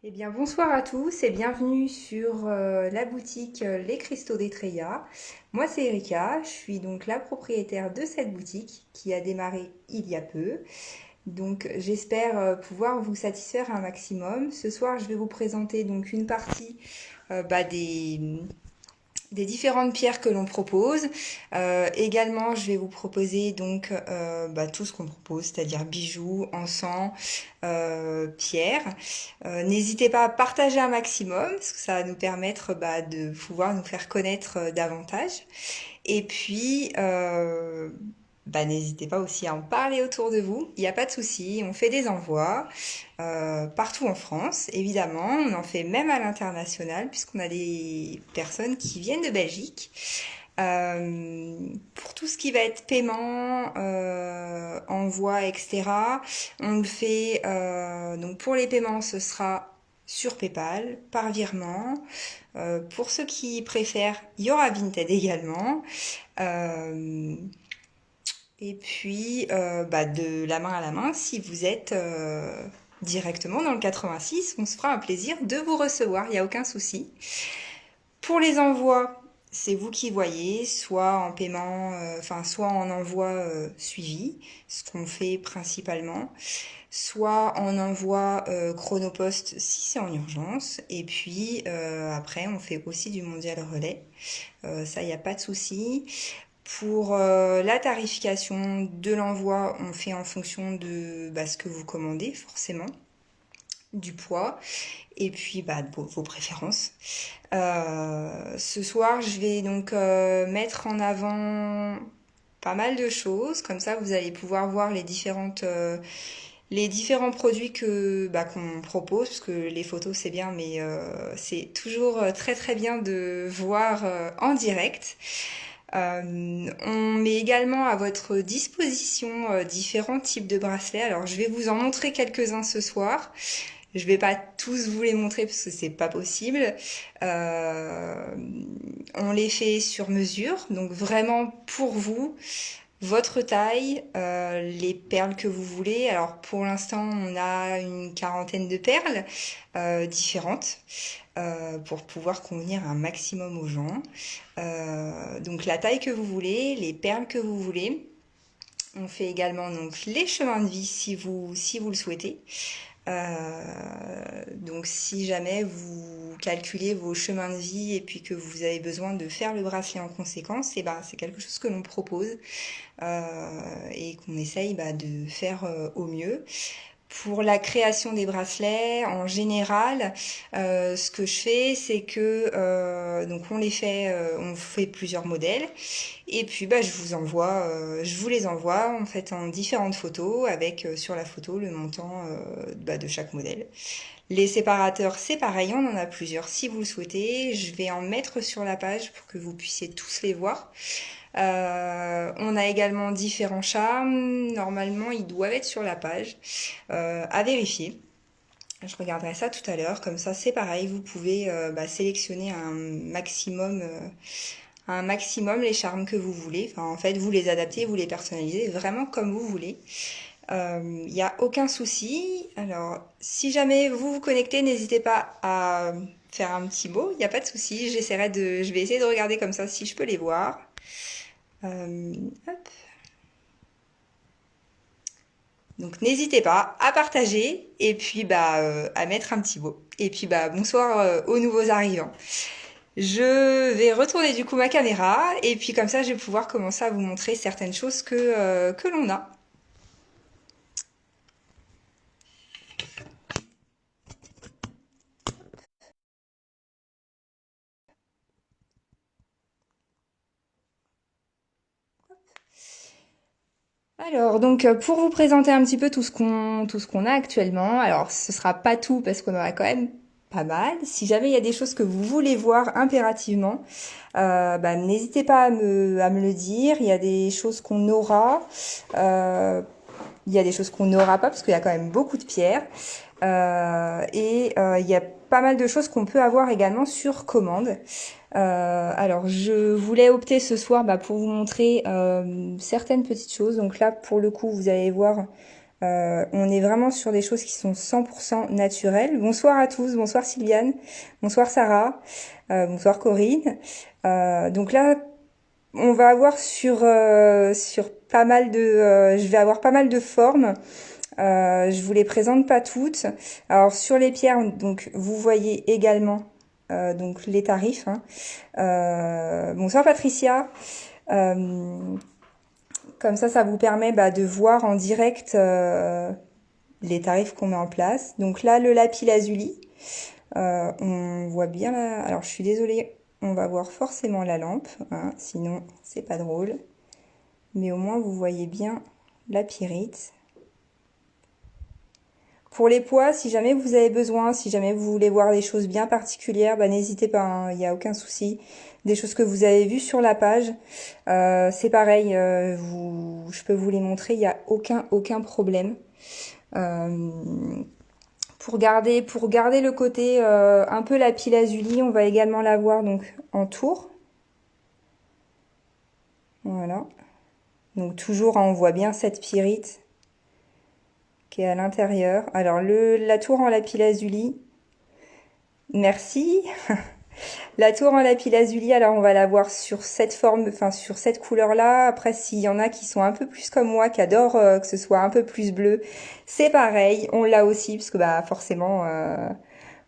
Eh bien, bonsoir à tous et bienvenue sur la boutique Les Cristaux d'Etreia. Moi, c'est Erika, je suis donc la propriétaire de cette boutique qui a démarré il y a peu. Donc, j'espère pouvoir vous satisfaire un maximum. Ce soir, je vais vous présenter donc une partie des différentes pierres que l'on propose. Également, je vais vous proposer donc tout ce qu'on propose, c'est-à-dire bijoux, encens, pierres. N'hésitez pas à partager un maximum, parce que ça va nous permettre de pouvoir nous faire connaître davantage. Et puis, n'hésitez pas aussi à en parler autour de vous. Il n'y a pas de souci, on fait des envois partout en France, évidemment. On en fait même à l'international, puisqu'on a des personnes qui viennent de Belgique. Pour tout ce qui va être paiement, envoi, etc., on le fait. Donc pour les paiements, ce sera sur PayPal, par virement. Pour ceux qui préfèrent, il y aura Vinted également. Euh, et puis, de la main à la main, si vous êtes directement dans le 86, on se fera un plaisir de vous recevoir, il n'y a aucun souci. Pour les envois, c'est vous qui voyez, soit en paiement, soit en envoi suivi, ce qu'on fait principalement, soit en envoi chronopost si c'est en urgence, et puis après on fait aussi du mondial relais, ça il n'y a pas de souci. Pour la tarification de l'envoi, on fait en fonction de ce que vous commandez forcément, du poids et puis de vos préférences. Ce soir, je vais donc mettre en avant pas mal de choses, comme ça vous allez pouvoir voir les différents produits qu'on propose, parce que les photos c'est bien, mais c'est toujours très très bien de voir en direct. On met également à votre disposition différents types de bracelets. Alors je vais vous en montrer quelques-uns ce soir. Je vais pas tous vous les montrer parce que c'est pas possible. Euh, on les fait sur mesure, donc vraiment pour vous, votre taille, les perles que vous voulez. Alors pour l'instant, on a une quarantaine de perles différentes pour pouvoir convenir un maximum aux gens. Donc la taille que vous voulez, les perles que vous voulez. On fait également donc les chemins de vie si vous le souhaitez. Donc si jamais vous calculez vos chemins de vie et puis que vous avez besoin de faire le bracelet en conséquence, et c'est quelque chose que l'on propose et qu'on essaye de faire au mieux. Pour la création des bracelets, en général, ce que je fais, c'est que donc on fait plusieurs modèles, et puis je vous les envoie en fait en différentes photos avec sur la photo le montant de chaque modèle. Les séparateurs, c'est pareil, on en a plusieurs. Si vous le souhaitez, je vais en mettre sur la page pour que vous puissiez tous les voir. On a également différents charmes. Normalement, ils doivent être sur la page. À vérifier. Je regarderai ça tout à l'heure. Comme ça, c'est pareil. Vous pouvez sélectionner un maximum les charmes que vous voulez. Enfin, en fait, vous les adaptez, vous les personnalisez vraiment comme vous voulez. Il n'y a aucun souci. Alors, si jamais vous vous connectez, n'hésitez pas à faire un petit mot. Il n'y a pas de souci. Je vais essayer de regarder comme ça si je peux les voir. Hop. Donc n'hésitez pas à partager et puis à mettre un petit mot. Et puis bonsoir aux nouveaux arrivants. Je vais retourner du coup ma caméra et puis comme ça je vais pouvoir commencer à vous montrer certaines choses que l'on a. Alors donc pour vous présenter un petit peu tout ce qu'on a actuellement. Alors ce sera pas tout parce qu'on en a quand même pas mal. Si jamais il y a des choses que vous voulez voir impérativement, n'hésitez pas à me le dire. Il y a des choses qu'on aura, il y a des choses qu'on n'aura pas parce qu'il y a quand même beaucoup de pierres. Il y a pas mal de choses qu'on peut avoir également sur commande. Alors, je voulais opter ce soir pour vous montrer certaines petites choses. Donc là, pour le coup, vous allez voir On est vraiment sur des choses qui sont 100% naturelles. Bonsoir à tous, bonsoir Sylviane, bonsoir Sarah, bonsoir Corinne. Donc là, on va avoir sur pas mal de, je vais avoir pas mal de formes. Je vous les présente pas toutes. Alors sur les pierres, donc vous voyez également donc les tarifs. Hein. Bonsoir Patricia. Euh, Comme ça vous permet de voir en direct les tarifs qu'on met en place. Donc là, le lapis lazuli, on voit bien là. Alors je suis désolée, on va voir forcément la lampe, hein, sinon c'est pas drôle. Mais au moins vous voyez bien la pyrite. Pour les poids, si jamais vous avez besoin, si jamais vous voulez voir des choses bien particulières, n'hésitez pas, hein, il n'y a aucun souci. Des choses que vous avez vues sur la page, c'est pareil, je peux vous les montrer, il n'y a aucun problème. Euh, pour garder le côté un peu lapis lazuli, on va également l'avoir donc en tour. Voilà. Donc toujours, hein, on voit bien cette pyrite qui est à l'intérieur. Alors la tour en lapis lazuli, merci. La tour en lapis lazuli, alors on va la voir sur cette forme, enfin sur cette couleur-là. Après, s'il y en a qui sont un peu plus comme moi, qui adorent que ce soit un peu plus bleu, c'est pareil, on l'a aussi, parce que forcément,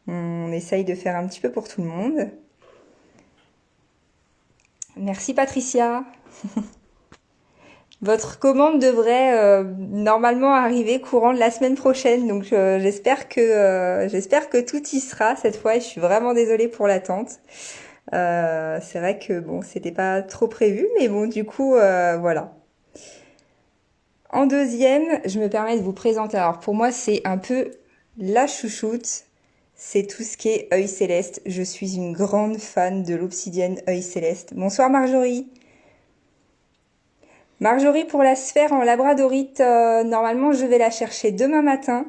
on essaye de faire un petit peu pour tout le monde. Merci Patricia. Votre commande devrait normalement arriver courant de la semaine prochaine, donc j'espère que tout y sera cette fois. Et je suis vraiment désolée pour l'attente. C'est vrai que bon, c'était pas trop prévu, mais bon, du coup, voilà. En deuxième, je me permets de vous présenter. Alors pour moi, c'est un peu la chouchoute. C'est tout ce qui est œil céleste. Je suis une grande fan de l'obsidienne œil céleste. Bonsoir Marjorie. Marjorie, pour la sphère en labradorite, normalement je vais la chercher demain matin.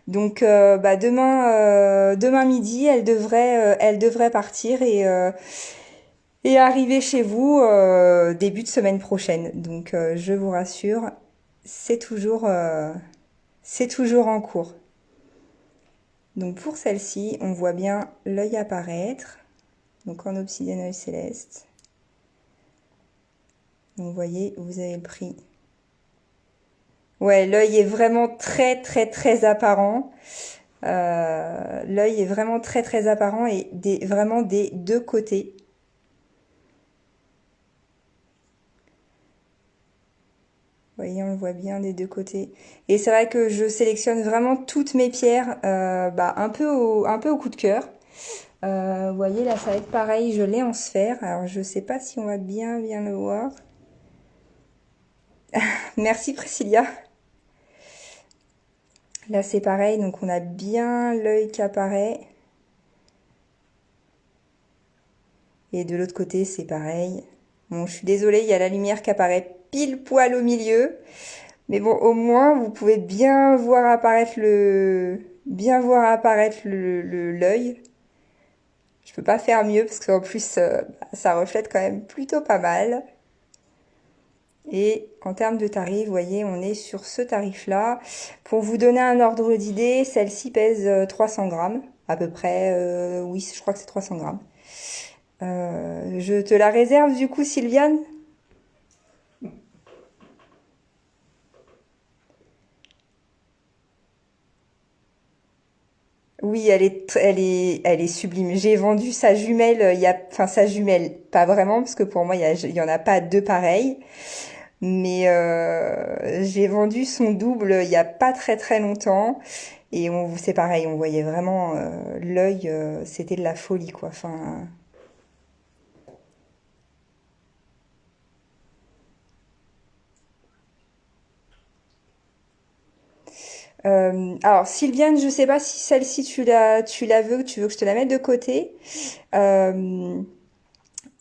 Donc demain midi, elle devrait partir et arriver chez vous début de semaine prochaine. Donc je vous rassure, c'est toujours en cours. Donc pour celle-ci, on voit bien l'œil apparaître. Donc en obsidienne œil céleste. Donc vous voyez, vous avez le prix. Ouais, l'œil est vraiment très apparent. L'œil est vraiment très apparent et vraiment des deux côtés. Vous voyez, on le voit bien des deux côtés. Et c'est vrai que je sélectionne vraiment toutes mes pierres un peu au coup de cœur. Vous voyez, là, ça va être pareil. Je l'ai en sphère. Alors, je sais pas si on va bien le voir. Merci Priscilla. Là, c'est pareil. Donc, on a bien l'œil qui apparaît. Et de l'autre côté, c'est pareil. Bon, je suis désolée, il y a la lumière qui apparaît pile poil au milieu. Mais bon, au moins, vous pouvez bien voir apparaître l'œil. Je peux pas faire mieux parce qu'en plus, ça reflète quand même plutôt pas mal. Et en termes de tarif, vous voyez, on est sur ce tarif-là. Pour vous donner un ordre d'idée, celle-ci pèse 300 grammes, à peu près. Oui, je crois que c'est 300 grammes. Je te la réserve du coup, Sylviane? Oui, elle est sublime. J'ai vendu sa jumelle, enfin sa jumelle, pas vraiment, parce que pour moi, il y en a pas deux pareilles. Mais j'ai vendu son double il y a pas très longtemps. Et c'est pareil, on voyait vraiment l'œil, c'était de la folie, quoi. Enfin, alors Sylviane, je sais pas si celle-ci tu la veux, tu veux que je te la mette de côté. Euh,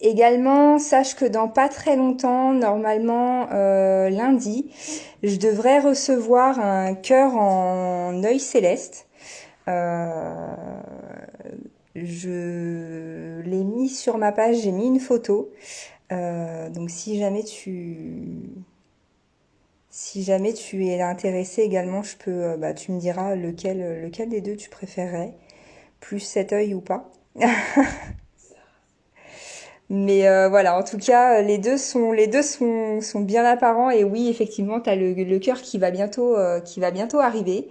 Également, sache que dans pas très longtemps, normalement lundi, je devrais recevoir un cœur en œil céleste. Euh, je l'ai mis sur ma page, j'ai mis une photo. Donc Si jamais tu es intéressé également, je peux, bah, tu me diras lequel des deux tu préférerais, plus cet œil ou pas. Mais voilà, en tout cas, les deux sont bien apparents et oui, effectivement, t'as le cœur qui va bientôt arriver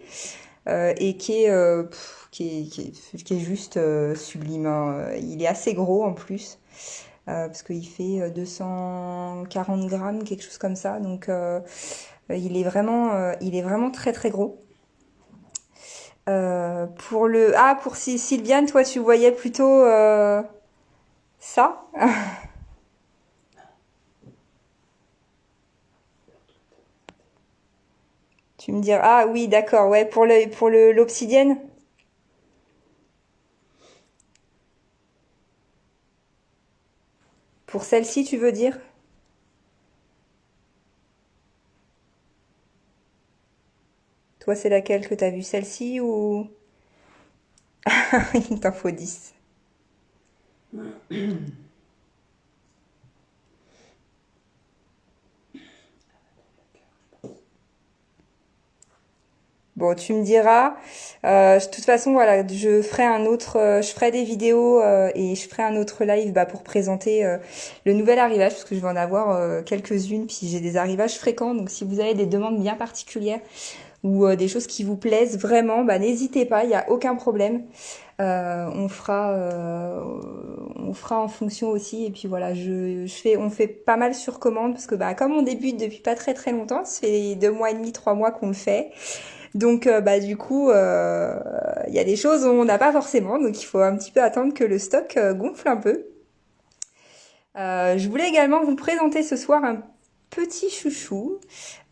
et qui est juste sublime, hein. Il est assez gros en plus parce qu'il fait 240 grammes, quelque chose comme ça. Donc il est vraiment très très gros. Pour Sylviane, toi, tu voyais plutôt ça? Tu me diras, ah oui, d'accord, ouais, l'obsidienne. Pour celle-ci, tu veux dire? Toi, c'est laquelle que t'as vue, celle-ci ou... Il t'en faut 10. Bon, tu me diras. De toute façon, voilà, je ferai des vidéos et je ferai un autre live bah, pour présenter le nouvel arrivage, parce que je vais en avoir quelques-unes, puis j'ai des arrivages fréquents. Donc, si vous avez des demandes bien particulières ou des choses qui vous plaisent vraiment, bah, n'hésitez pas, il n'y a aucun problème. On fera en fonction aussi. Et puis voilà, on fait pas mal sur commande parce que bah, comme on débute depuis pas très très longtemps, ça fait 2 mois et demi, 3 mois qu'on le fait. Donc bah du coup, il y a des choses où on n'a pas forcément, donc il faut un petit peu attendre que le stock gonfle un peu. Je voulais également vous présenter ce soir un petit chouchou.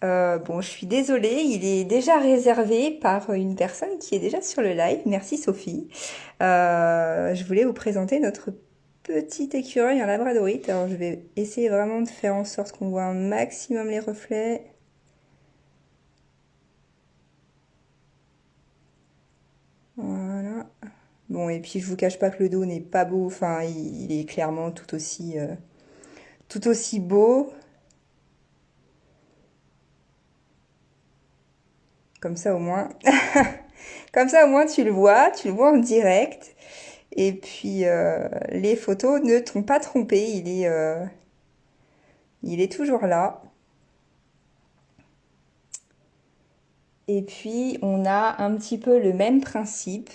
Bon, je suis désolée, il est déjà réservé par une personne qui est déjà sur le live. Merci Sophie. Je voulais vous présenter notre petit écureuil en labradorite. Alors je vais essayer vraiment de faire en sorte qu'on voit un maximum les reflets. Voilà. Bon, et puis je vous cache pas que le dos n'est pas beau. Enfin, il est clairement tout aussi beau. Comme ça au moins, comme ça au moins tu le vois en direct. Et puis les photos ne t'ont pas trompé. Il est toujours là. Et puis on a un petit peu le même principe.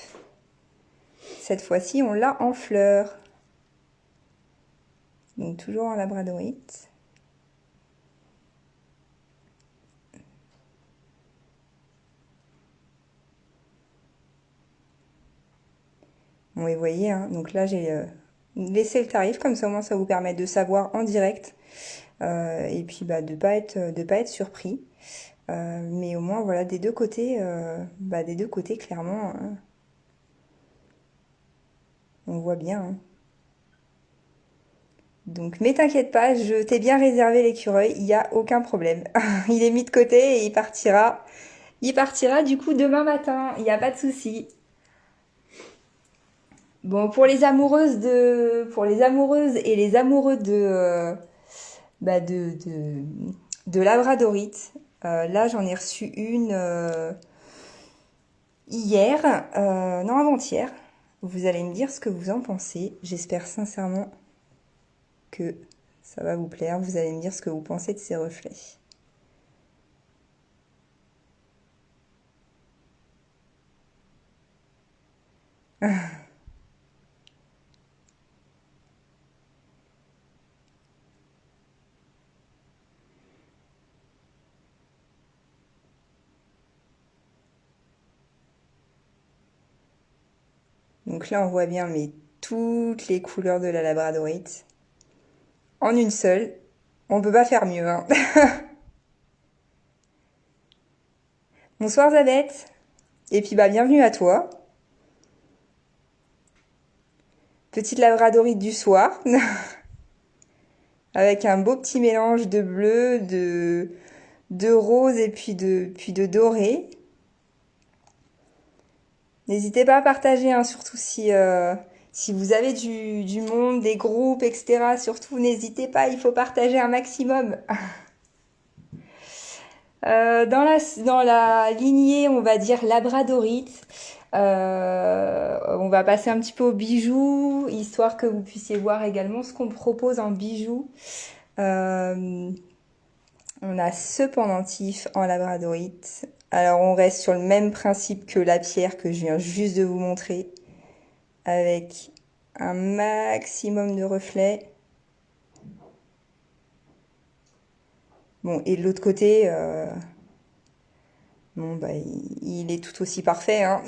Cette fois-ci, on l'a en fleurs. Donc toujours en labradorite. Bon, et vous voyez, hein, donc là j'ai laissé le tarif, comme ça au moins ça vous permet de savoir en direct et puis bah, de pas être surpris. Mais au moins voilà des deux côtés clairement on voit bien, hein. Donc mais t'inquiète pas, je t'ai bien réservé l'écureuil, il n'y a aucun problème. Il est mis de côté et il partira. Il partira du coup demain matin, il n'y a pas de souci. Bon, pour les amoureuses et les amoureux bah de labradorite, là j'en ai reçu une hier, non avant-hier. Vous allez me dire ce que vous en pensez. J'espère sincèrement que ça va vous plaire. Vous allez me dire ce que vous pensez de ces reflets. Donc là on voit bien mais toutes les couleurs de la labradorite en une seule. On peut pas faire mieux, hein. Bonsoir Zabeth. Et puis bah bienvenue à toi. Petite labradorite du soir. Avec un beau petit mélange de bleu, de rose et puis de doré. N'hésitez pas à partager, hein, surtout si vous avez du monde, des groupes, etc. Surtout, n'hésitez pas, il faut partager un maximum. Dans la lignée, on va dire labradorite, on va passer un petit peu aux bijoux, histoire que vous puissiez voir également ce qu'on propose en bijoux. Euh, on a ce pendentif en labradorite. Alors on reste sur le même principe que la pierre que je viens juste de vous montrer, avec un maximum de reflets. Bon, et de l'autre côté, bon, bah, il est tout aussi parfait, hein.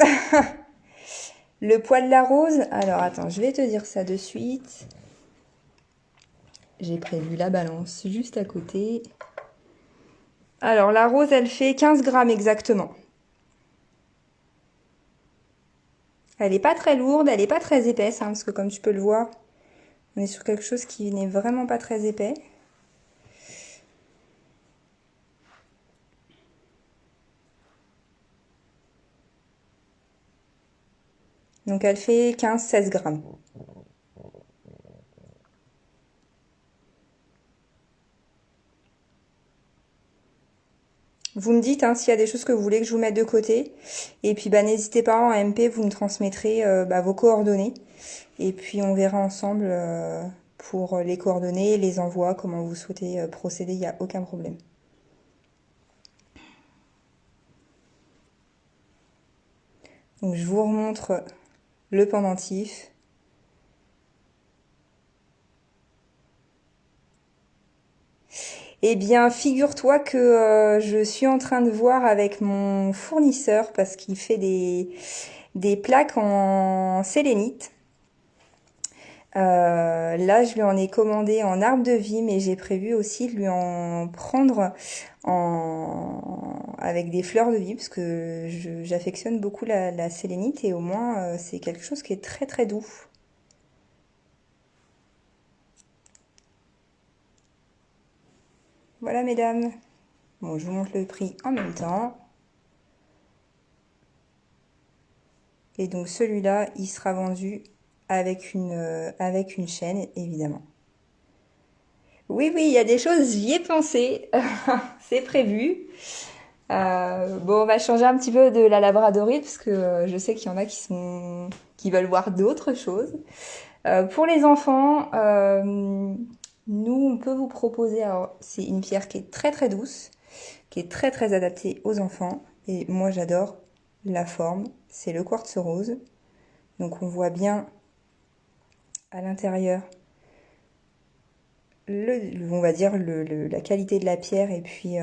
Le poids de la rose, alors attends, je vais te dire ça de suite. J'ai prévu la balance juste à côté. Alors la rose, elle fait 15 grammes exactement. Elle n'est pas très lourde, elle n'est pas très épaisse, hein, parce que comme tu peux le voir, on est sur quelque chose qui n'est vraiment pas très épais. Donc elle fait 15-16 grammes. Vous me dites hein, s'il y a des choses que vous voulez que je vous mette de côté. Et puis bah, n'hésitez pas en MP, vous me transmettrez vos coordonnées. Et puis on verra ensemble pour les coordonnées, les envois, comment vous souhaitez procéder, il n'y a aucun problème. Donc je vous remontre le pendentif. Eh bien, figure-toi que je suis en train de voir avec mon fournisseur parce qu'il fait des plaques en sélénite. Là, je lui en ai commandé en arbre de vie, mais j'ai prévu aussi de lui en prendre avec des fleurs de vie parce que j'affectionne beaucoup la sélénite et au moins c'est quelque chose qui est très très doux. Voilà, mesdames. Bon, je vous montre le prix en même temps. Et donc celui-là, il sera vendu avec une chaîne, évidemment. Oui, oui, il y a des choses, j'y ai pensé. C'est prévu. Bon, on va changer un petit peu de la labradorite parce que je sais qu'il y en a qui veulent voir d'autres choses. Pour les enfants, nous, on peut vous proposer. Alors, c'est une pierre qui est très très douce, qui est très très adaptée aux enfants. Et moi, j'adore la forme. C'est le quartz rose. Donc, on voit bien à l'intérieur on va dire la qualité de la pierre et puis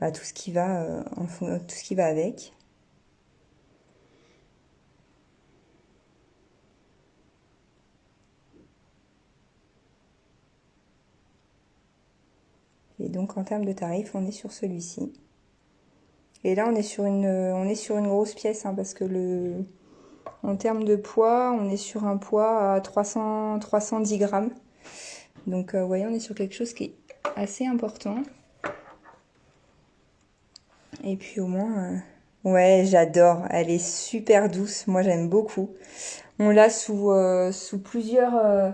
tout ce qui va tout ce qui va avec. Et donc en termes de tarifs, on est sur celui-ci. Et là, on est sur une grosse pièce hein, parce que en termes de poids, on est sur un poids à 310 grammes. Donc, vous voyez, on est sur quelque chose qui est assez important. Et puis au moins, ouais, j'adore. Elle est super douce. Moi, j'aime beaucoup. On l'a sous plusieurs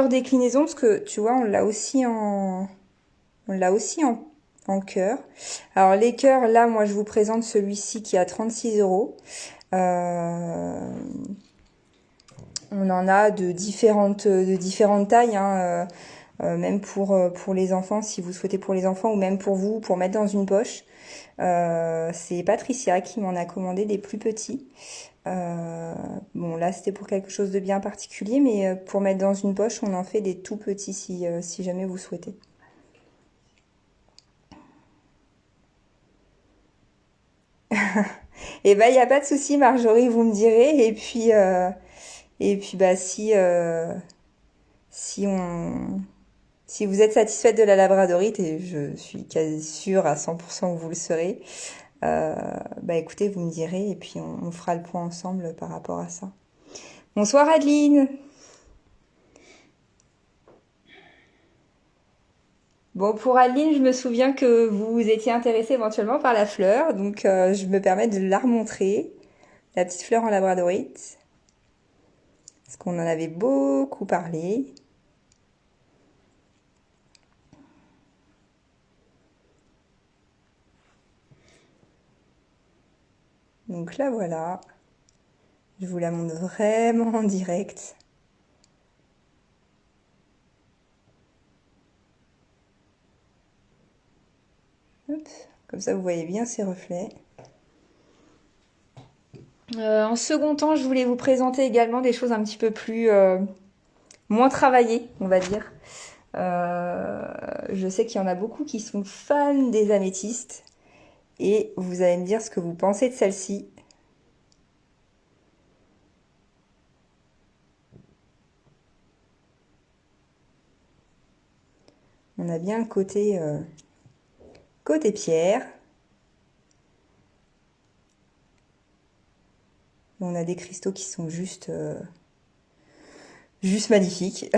déclinaisons parce que tu vois, on l'a aussi en cœur. Alors les cœurs, là, moi, je vous présente celui-ci qui est à 36 €. On en a de différentes tailles, hein, même pour les enfants, si vous souhaitez pour les enfants, ou même pour vous, pour mettre dans une poche. C'est Patricia qui m'en a commandé des plus petits. Bon, là, c'était pour quelque chose de bien particulier, mais pour mettre dans une poche, on en fait des tout petits si jamais vous souhaitez. Et ben, il n'y a pas de souci, Marjorie, vous me direz. Et puis bah, si on, si vous êtes satisfaite de la labradorite, et je suis quasi sûre à 100% que vous le serez, bah écoutez, vous me direz, et puis on fera le point ensemble par rapport à ça. Bonsoir Adeline. Bon, pour Adeline, je me souviens que vous étiez intéressée éventuellement par la fleur, donc je me permets de la remontrer, la petite fleur en labradorite, parce qu'on en avait beaucoup parlé. Donc là voilà, je vous la montre vraiment en direct. Hop, comme ça vous voyez bien ces reflets. En second temps, je voulais vous présenter également des choses un petit peu plus moins travaillées, on va dire. Je sais qu'il y en a beaucoup qui sont fans des améthystes et vous allez me dire ce que vous pensez de celle-ci. On a bien le côté pierre. On a des cristaux qui sont juste magnifiques.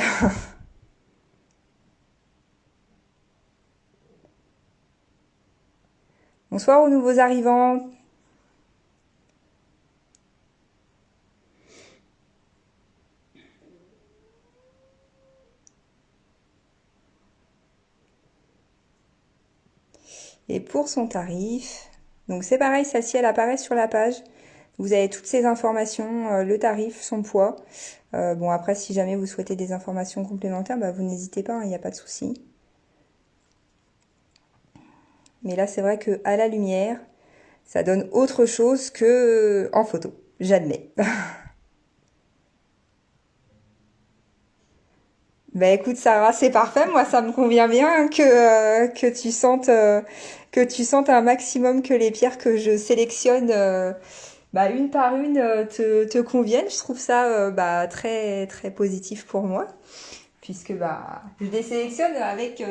Bonsoir aux nouveaux arrivants. Et pour son tarif, donc c'est pareil, celle-ci elle apparaît sur la page. Vous avez toutes ces informations, le tarif, son poids. Bon après si jamais vous souhaitez des informations complémentaires, bah, vous n'hésitez pas, il n'y a pas de souci. Mais là c'est vrai que à la lumière, ça donne autre chose que en photo, j'admets. Bah écoute Sarah, c'est parfait, moi ça me convient bien que tu sentes un maximum que les pierres que je sélectionne bah, une par une te conviennent. Je trouve ça bah, très très positif pour moi puisque bah je les sélectionne avec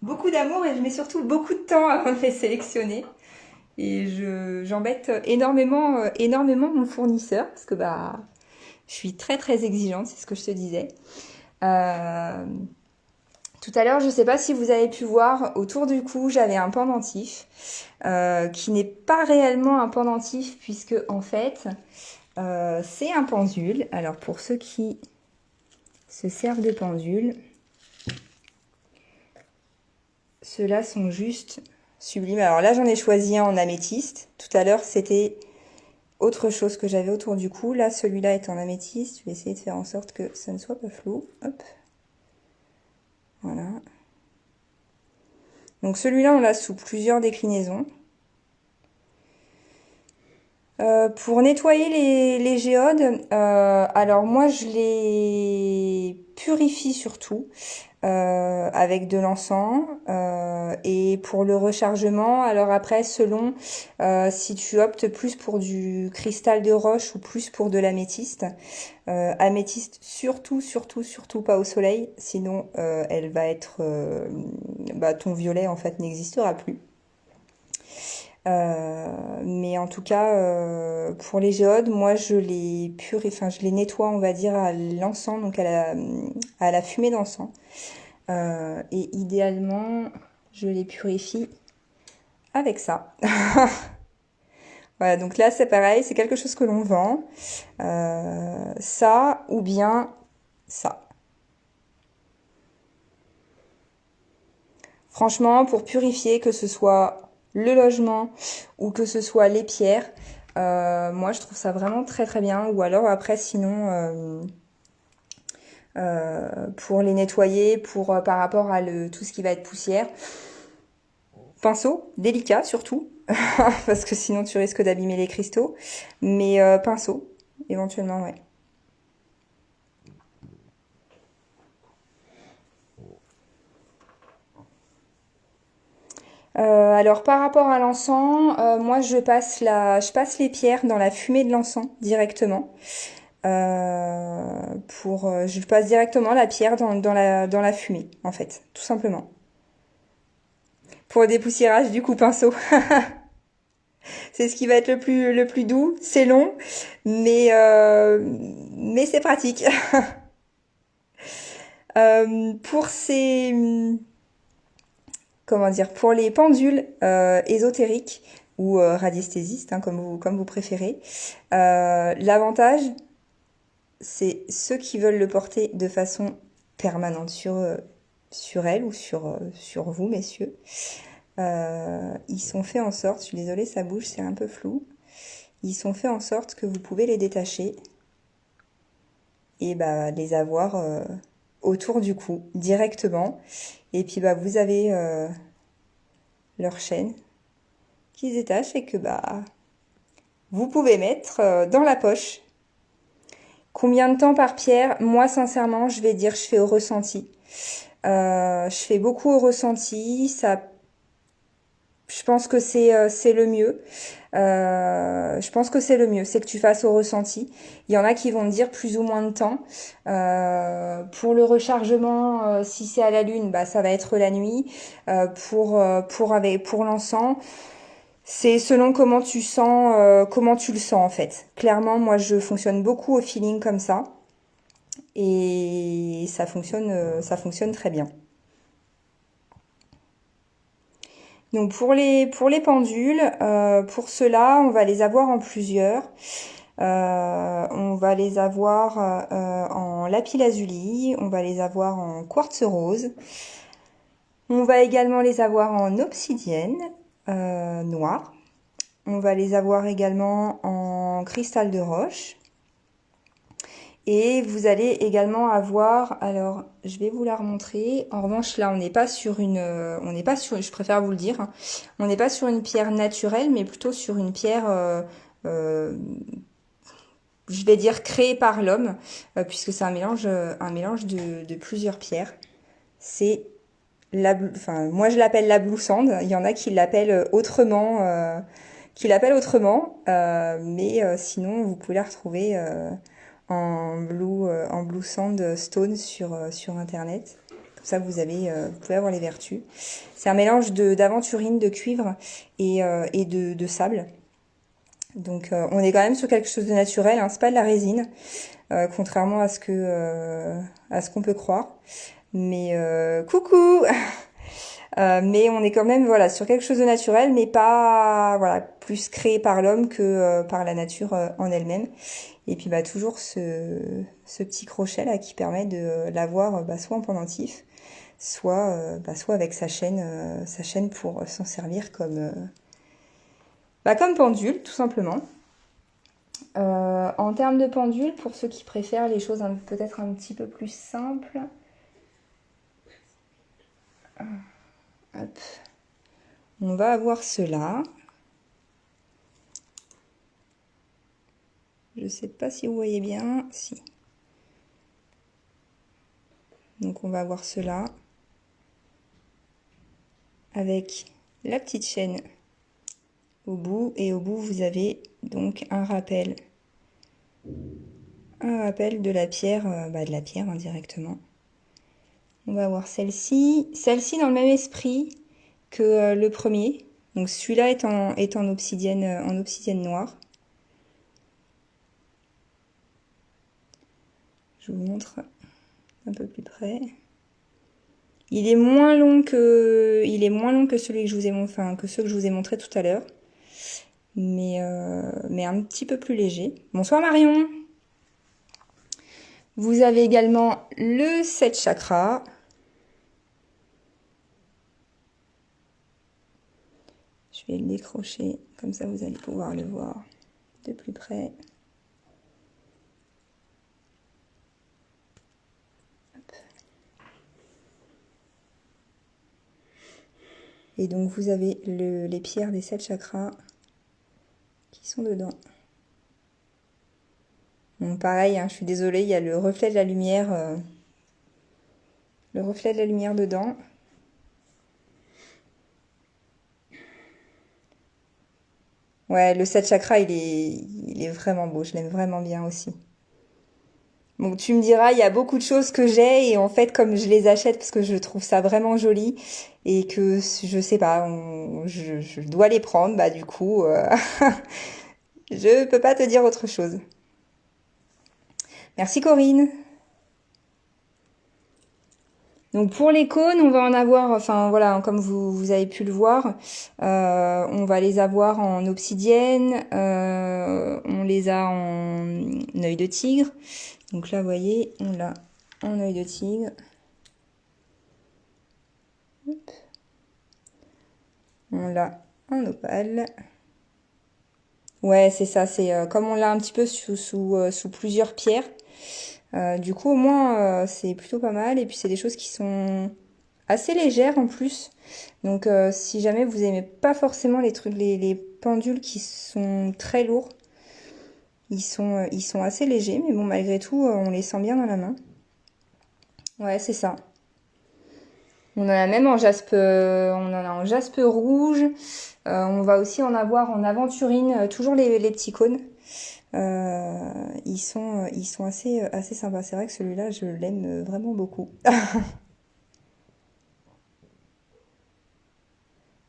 beaucoup d'amour et je mets surtout beaucoup de temps avant de les sélectionner. Et j'embête énormément mon fournisseur parce que bah je suis très très exigeante, c'est ce que je te disais. Euh, Tout à l'heure, je ne sais pas si vous avez pu voir, autour du cou, j'avais un pendentif qui n'est pas réellement un pendentif puisque en fait, c'est un pendule. Alors pour ceux qui se servent de pendule, ceux-là sont juste sublimes. Alors là, j'en ai choisi un en améthyste. Tout à l'heure, c'était autre chose que j'avais autour du cou. Là, celui-là est en améthyste. Je vais essayer de faire en sorte que ça ne soit pas flou. Hop. Voilà. Donc celui-là, on l'a sous plusieurs déclinaisons. Pour nettoyer les géodes, alors moi je les purifie surtout avec de l'encens et pour le rechargement, alors après selon si tu optes plus pour du cristal de roche ou plus pour de l'améthyste. Améthyste surtout pas au soleil, sinon elle va être bah, ton violet en fait n'existera plus. Mais en tout cas, pour les géodes, moi je les purifie, enfin je les nettoie, on va dire, à l'encens, donc à la fumée d'encens. Et idéalement, je les purifie avec ça. Voilà, donc là c'est pareil, c'est quelque chose que l'on vend. Ça ou bien ça. Franchement, pour purifier, que ce soit le logement ou que ce soit les pierres, moi je trouve ça vraiment très très bien. Ou alors après sinon pour les nettoyer, pour par rapport à tout ce qui va être poussière, pinceau, délicat surtout, parce que sinon tu risques d'abîmer les cristaux. Mais pinceau, éventuellement, ouais. Alors par rapport à l'encens, moi je passe les pierres dans la fumée de l'encens directement. Je passe directement la pierre dans la fumée, en fait, tout simplement. Pour le dépoussiérage du coup pinceau. C'est ce qui va être le plus doux. C'est long, mais c'est pratique. Pour comment dire, pour les pendules ésotériques ou radiesthésistes, hein, comme vous préférez, l'avantage, c'est ceux qui veulent le porter de façon permanente sur elle ou sur vous, messieurs. Ils sont faits en sorte, je suis désolée, ça bouge, c'est un peu flou. ils sont faits en sorte que vous pouvez les détacher et bah, les avoir autour du cou directement. Et puis bah, vous avez leur chaîne qui se détache et que bah, vous pouvez mettre dans la poche. Combien de temps par pierre? Moi, sincèrement, je vais dire, je fais au ressenti. Je fais beaucoup au ressenti. Ça, je pense que c'est le mieux. Je pense que c'est le mieux, c'est que tu fasses au ressenti. Il y en a qui vont te dire plus ou moins de temps. Pour le rechargement, si c'est à la lune, bah ça va être la nuit. Pour l'encens, c'est selon comment tu sens, comment tu le sens en fait. Clairement, moi je fonctionne beaucoup au feeling comme ça et ça fonctionne très bien. Donc pour les pendules, pour cela, on va les avoir en plusieurs. On va les avoir en lapis-lazuli, on va les avoir en quartz rose. On va également les avoir en obsidienne noire. On va les avoir également en cristal de roche. Et vous allez également avoir, alors je vais vous la remontrer. En revanche, là, on n'est pas sur on n'est pas sur, je préfère vous le dire, hein, on n'est pas sur une pierre naturelle, mais plutôt sur une pierre, je vais dire créée par l'homme, puisque c'est un mélange de plusieurs pierres. C'est enfin, moi je l'appelle la blue sand. Il y en a qui l'appellent autrement, mais sinon vous pouvez la retrouver en blue sand stone sur internet. Comme ça vous pouvez avoir les vertus. C'est un mélange d'aventurine, de cuivre et de sable. Donc on est quand même sur quelque chose de naturel, hein. C'est pas de la résine, contrairement à ce qu'on peut croire. Mais coucou. Mais on est quand même voilà sur quelque chose de naturel, mais pas voilà plus créé par l'homme que par la nature en elle-même. Et puis bah toujours ce petit crochet là qui permet de l'avoir bah, soit en pendentif, soit avec sa chaîne pour s'en servir comme pendule tout simplement. En termes de pendule, pour ceux qui préfèrent les choses peut-être un petit peu plus simples, hop, on va avoir cela. Je sais pas si vous voyez bien, si. Donc on va avoir cela avec la petite chaîne au bout et au bout vous avez donc un rappel de la pierre, de la pierre indirectement. On va avoir celle-ci dans le même esprit que le premier. Donc celui-là est en obsidienne noire. Je vous montre un peu plus près. Il est moins long que celui que je vous ai enfin, que ceux que je vous ai montré tout à l'heure. Mais un petit peu plus léger. Bonsoir Marion. Vous avez également le 7 chakras. Je vais le décrocher, comme ça vous allez pouvoir le voir de plus près. Et donc vous avez les pierres des 7 chakras qui sont dedans. Donc pareil, hein, je suis désolée, il y a le reflet de la lumière, dedans. Ouais, le 7 chakra, il est vraiment beau, je l'aime vraiment bien aussi. Donc tu me diras, il y a beaucoup de choses que j'ai et en fait comme je les achète parce que je trouve ça vraiment joli et que je sais pas, je dois les prendre, bah du coup je peux pas te dire autre chose. Merci Corinne. Donc pour les cônes, on va en avoir, enfin voilà, comme vous avez pu le voir, on va les avoir en obsidienne, on les a en œil de tigre. Donc là, vous voyez, on l'a en œil de tigre. Hop. On l'a en opale. Ouais, c'est ça. C'est comme on l'a un petit peu sous plusieurs pierres. Du coup, au moins, c'est plutôt pas mal. Et puis, c'est des choses qui sont assez légères en plus. Donc, si jamais vous aimez pas forcément les trucs, les pendules qui sont très lourds, ils sont assez légers. Mais bon, malgré tout, on les sent bien dans la main. Ouais, c'est ça. On en a même en jaspe, on en a en jaspe rouge. On va aussi en avoir en aventurine, toujours les petits cônes. Ils sont assez sympas. C'est vrai que celui-là, je l'aime vraiment beaucoup.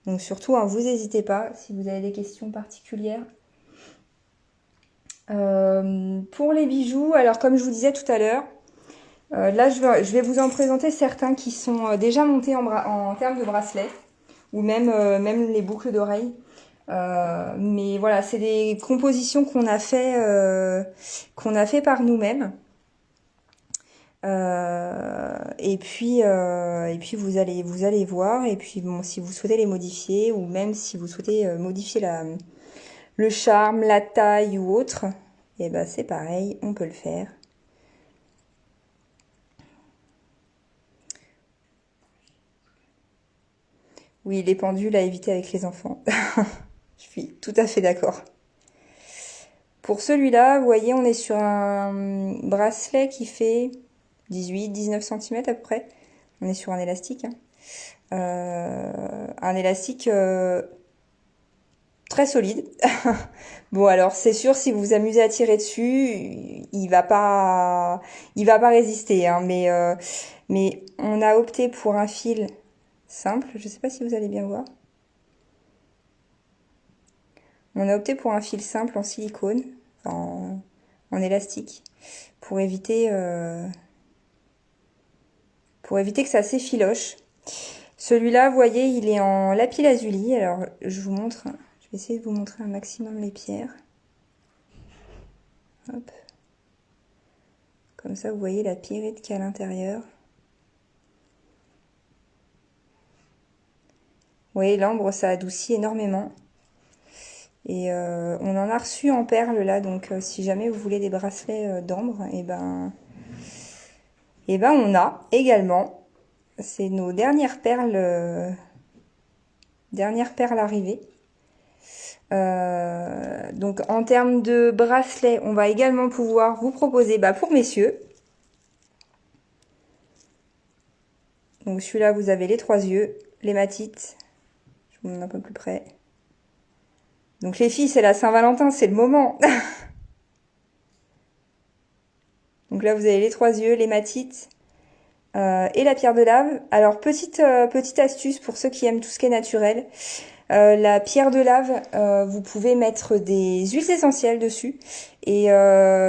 Donc surtout, hein, vous n'hésitez pas si vous avez des questions particulières. Pour les bijoux, alors comme je vous disais tout à l'heure, là je vais vous en présenter certains qui sont déjà montés en termes de bracelets ou même les boucles d'oreilles. Mais voilà, c'est des compositions qu'on a fait par nous-mêmes. Et puis vous allez voir. Et puis bon, si vous souhaitez les modifier ou même si vous souhaitez modifier le charme, la taille ou autre, et ben c'est pareil, on peut le faire. Oui, les pendules à éviter avec les enfants. Je suis tout à fait d'accord. Pour celui-là, vous voyez, on est sur un bracelet qui fait 18-19 cm à peu près. On est sur un élastique, hein. Un élastique très solide. Bon alors c'est sûr si vous vous amusez à tirer dessus, il va pas résister, hein, mais on a opté pour un fil simple. Je sais pas si vous allez bien voir. On a opté pour un fil simple en silicone, en élastique, pour éviter que ça s'effiloche. Celui-là, vous voyez, il est en lapis lazuli. Alors, je vais essayer de vous montrer un maximum les pierres. Hop. Comme ça, vous voyez la pyrite qu'il y a à l'intérieur. Vous voyez, l'ambre, ça adoucit énormément. Et on en a reçu en perles là, donc si jamais vous voulez des bracelets d'ambre, et ben on a également. C'est nos dernières perles arrivées. Donc en termes de bracelets, on va également pouvoir vous proposer, pour messieurs. Donc celui-là, vous avez les 3 yeux, l'hématite. Je vous montre un peu plus près. Donc les filles, c'est la Saint-Valentin, c'est le moment. Donc là, vous avez les 3 yeux, l'hématite et la pierre de lave. Alors petite astuce pour ceux qui aiment tout ce qui est naturel. La pierre de lave, vous pouvez mettre des huiles essentielles dessus et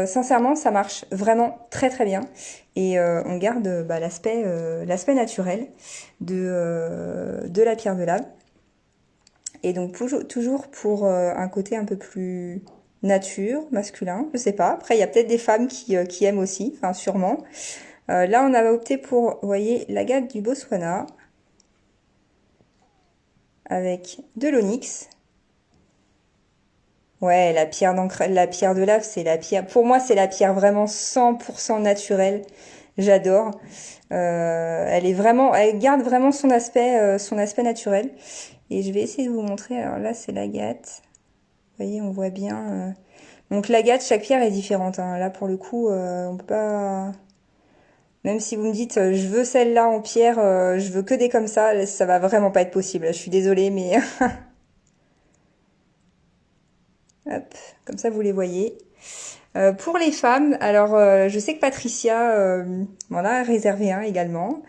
sincèrement ça marche vraiment très très bien et on garde l'aspect naturel de la pierre de lave et donc toujours pour un côté un peu plus nature, masculin, je sais pas. Après il y a peut-être des femmes qui aiment aussi, enfin sûrement. Là on avait opté pour, vous voyez, l'agate du Botswana avec de l'onyx. Ouais, la pierre de lave, c'est la pierre. Pour moi, c'est la pierre vraiment 100% naturelle. J'adore. Elle garde vraiment son aspect naturel. Et je vais essayer de vous montrer. Alors là, c'est l'agate. Vous voyez, on voit bien. Donc l'agate, chaque pierre est différente, hein. Là, pour le coup, on peut pas. Même si vous me dites, je veux celle-là en pierre, je veux que des comme ça va vraiment pas être possible. Je suis désolée, mais hop, comme ça vous les voyez. Pour les femmes, alors je sais que Patricia m'en a réservé un également.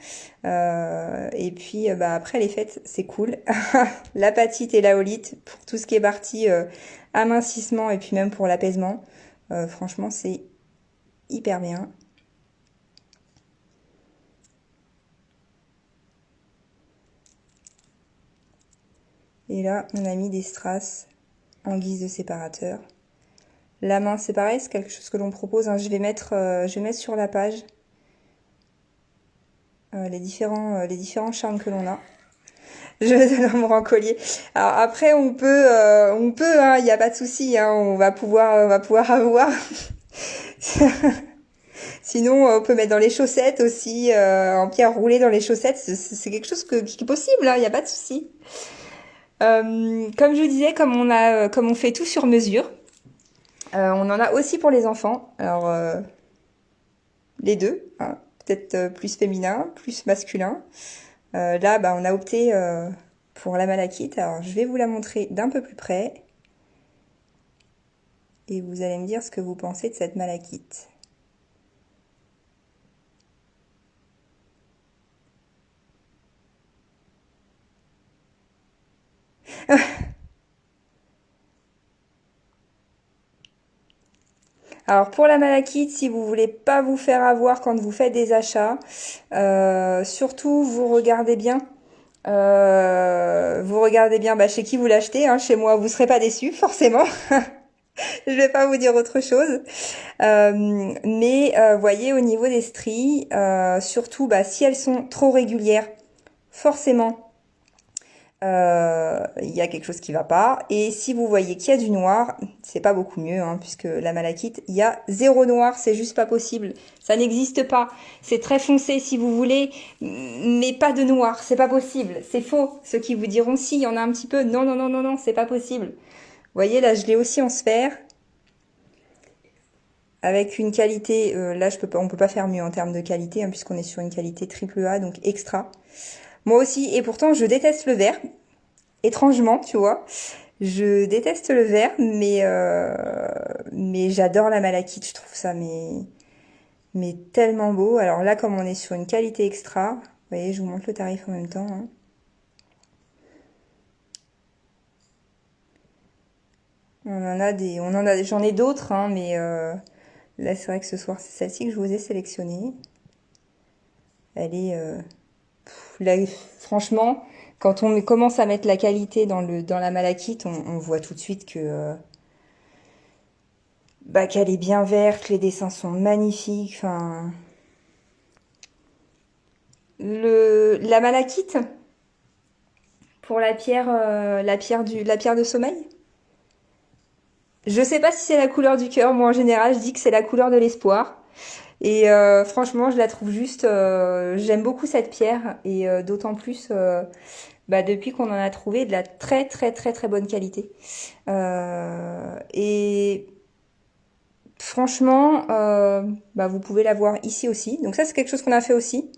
Et puis après les fêtes, c'est cool. L'apatite et la holite pour tout ce qui est partie amincissement et puis même pour l'apaisement. Franchement, c'est hyper bien. Et là, on a mis des strass en guise de séparateur. La main, c'est pareil, c'est quelque chose que l'on propose, hein. Je vais mettre sur la page les différents charmes que l'on a. Je vais donner mon collier. Alors après, hein, il n'y a pas de souci, hein, on va pouvoir avoir. Sinon, on peut mettre dans les chaussettes aussi, en pierre roulée dans les chaussettes. C'est quelque chose qui est possible, hein, il n'y a pas de souci. Comme je vous disais, comme on fait tout sur mesure, on en a aussi pour les enfants. Alors, les deux, hein, peut-être plus féminin, plus masculin. Là, bah, on a opté pour la malachite. Alors, je vais vous la montrer d'un peu plus près. Et vous allez me dire ce que vous pensez de cette malachite. Alors pour la malachite, si vous voulez pas vous faire avoir quand vous faites des achats, surtout vous regardez bien chez qui vous l'achetez. Hein, chez moi, vous serez pas déçus forcément. Je vais pas vous dire autre chose. Mais voyez au niveau des stries, surtout si elles sont trop régulières, forcément il y a quelque chose qui va pas. Et si vous voyez qu'il y a du noir, c'est pas beaucoup mieux, hein, puisque la malachite, il y a zéro noir, c'est juste pas possible. Ça n'existe pas. C'est très foncé si vous voulez, mais pas de noir, c'est pas possible. C'est faux. Ceux qui vous diront si, il y en a un petit peu. Non, non, non, non, non, c'est pas possible. Vous voyez, là, je l'ai aussi en sphère. Avec une qualité, là, on peut pas faire mieux en termes de qualité, hein, puisqu'on est sur une qualité triple A, donc extra. Moi aussi, et pourtant, je déteste le vert. Étrangement, tu vois. Je déteste le vert, mais j'adore la malachite. Je trouve ça mais tellement beau. Alors là, comme on est sur une qualité extra, vous voyez, je vous montre le tarif en même temps. Hein. J'en ai d'autres, hein, mais là, c'est vrai que ce soir, c'est celle-ci que je vous ai sélectionnée. Elle est, là, franchement, quand on commence à mettre la qualité dans la malachite, on voit tout de suite que qu'elle est bien verte, les dessins sont magnifiques. Enfin, la malachite pour la pierre de sommeil. Je sais pas si c'est la couleur du cœur. Moi, en général, je dis que c'est la couleur de l'espoir. Et franchement, je la trouve juste. J'aime beaucoup cette pierre et d'autant plus depuis qu'on en a trouvé de la très très très très bonne qualité. Et franchement, vous pouvez la voir ici aussi. Donc ça, c'est quelque chose qu'on a fait aussi.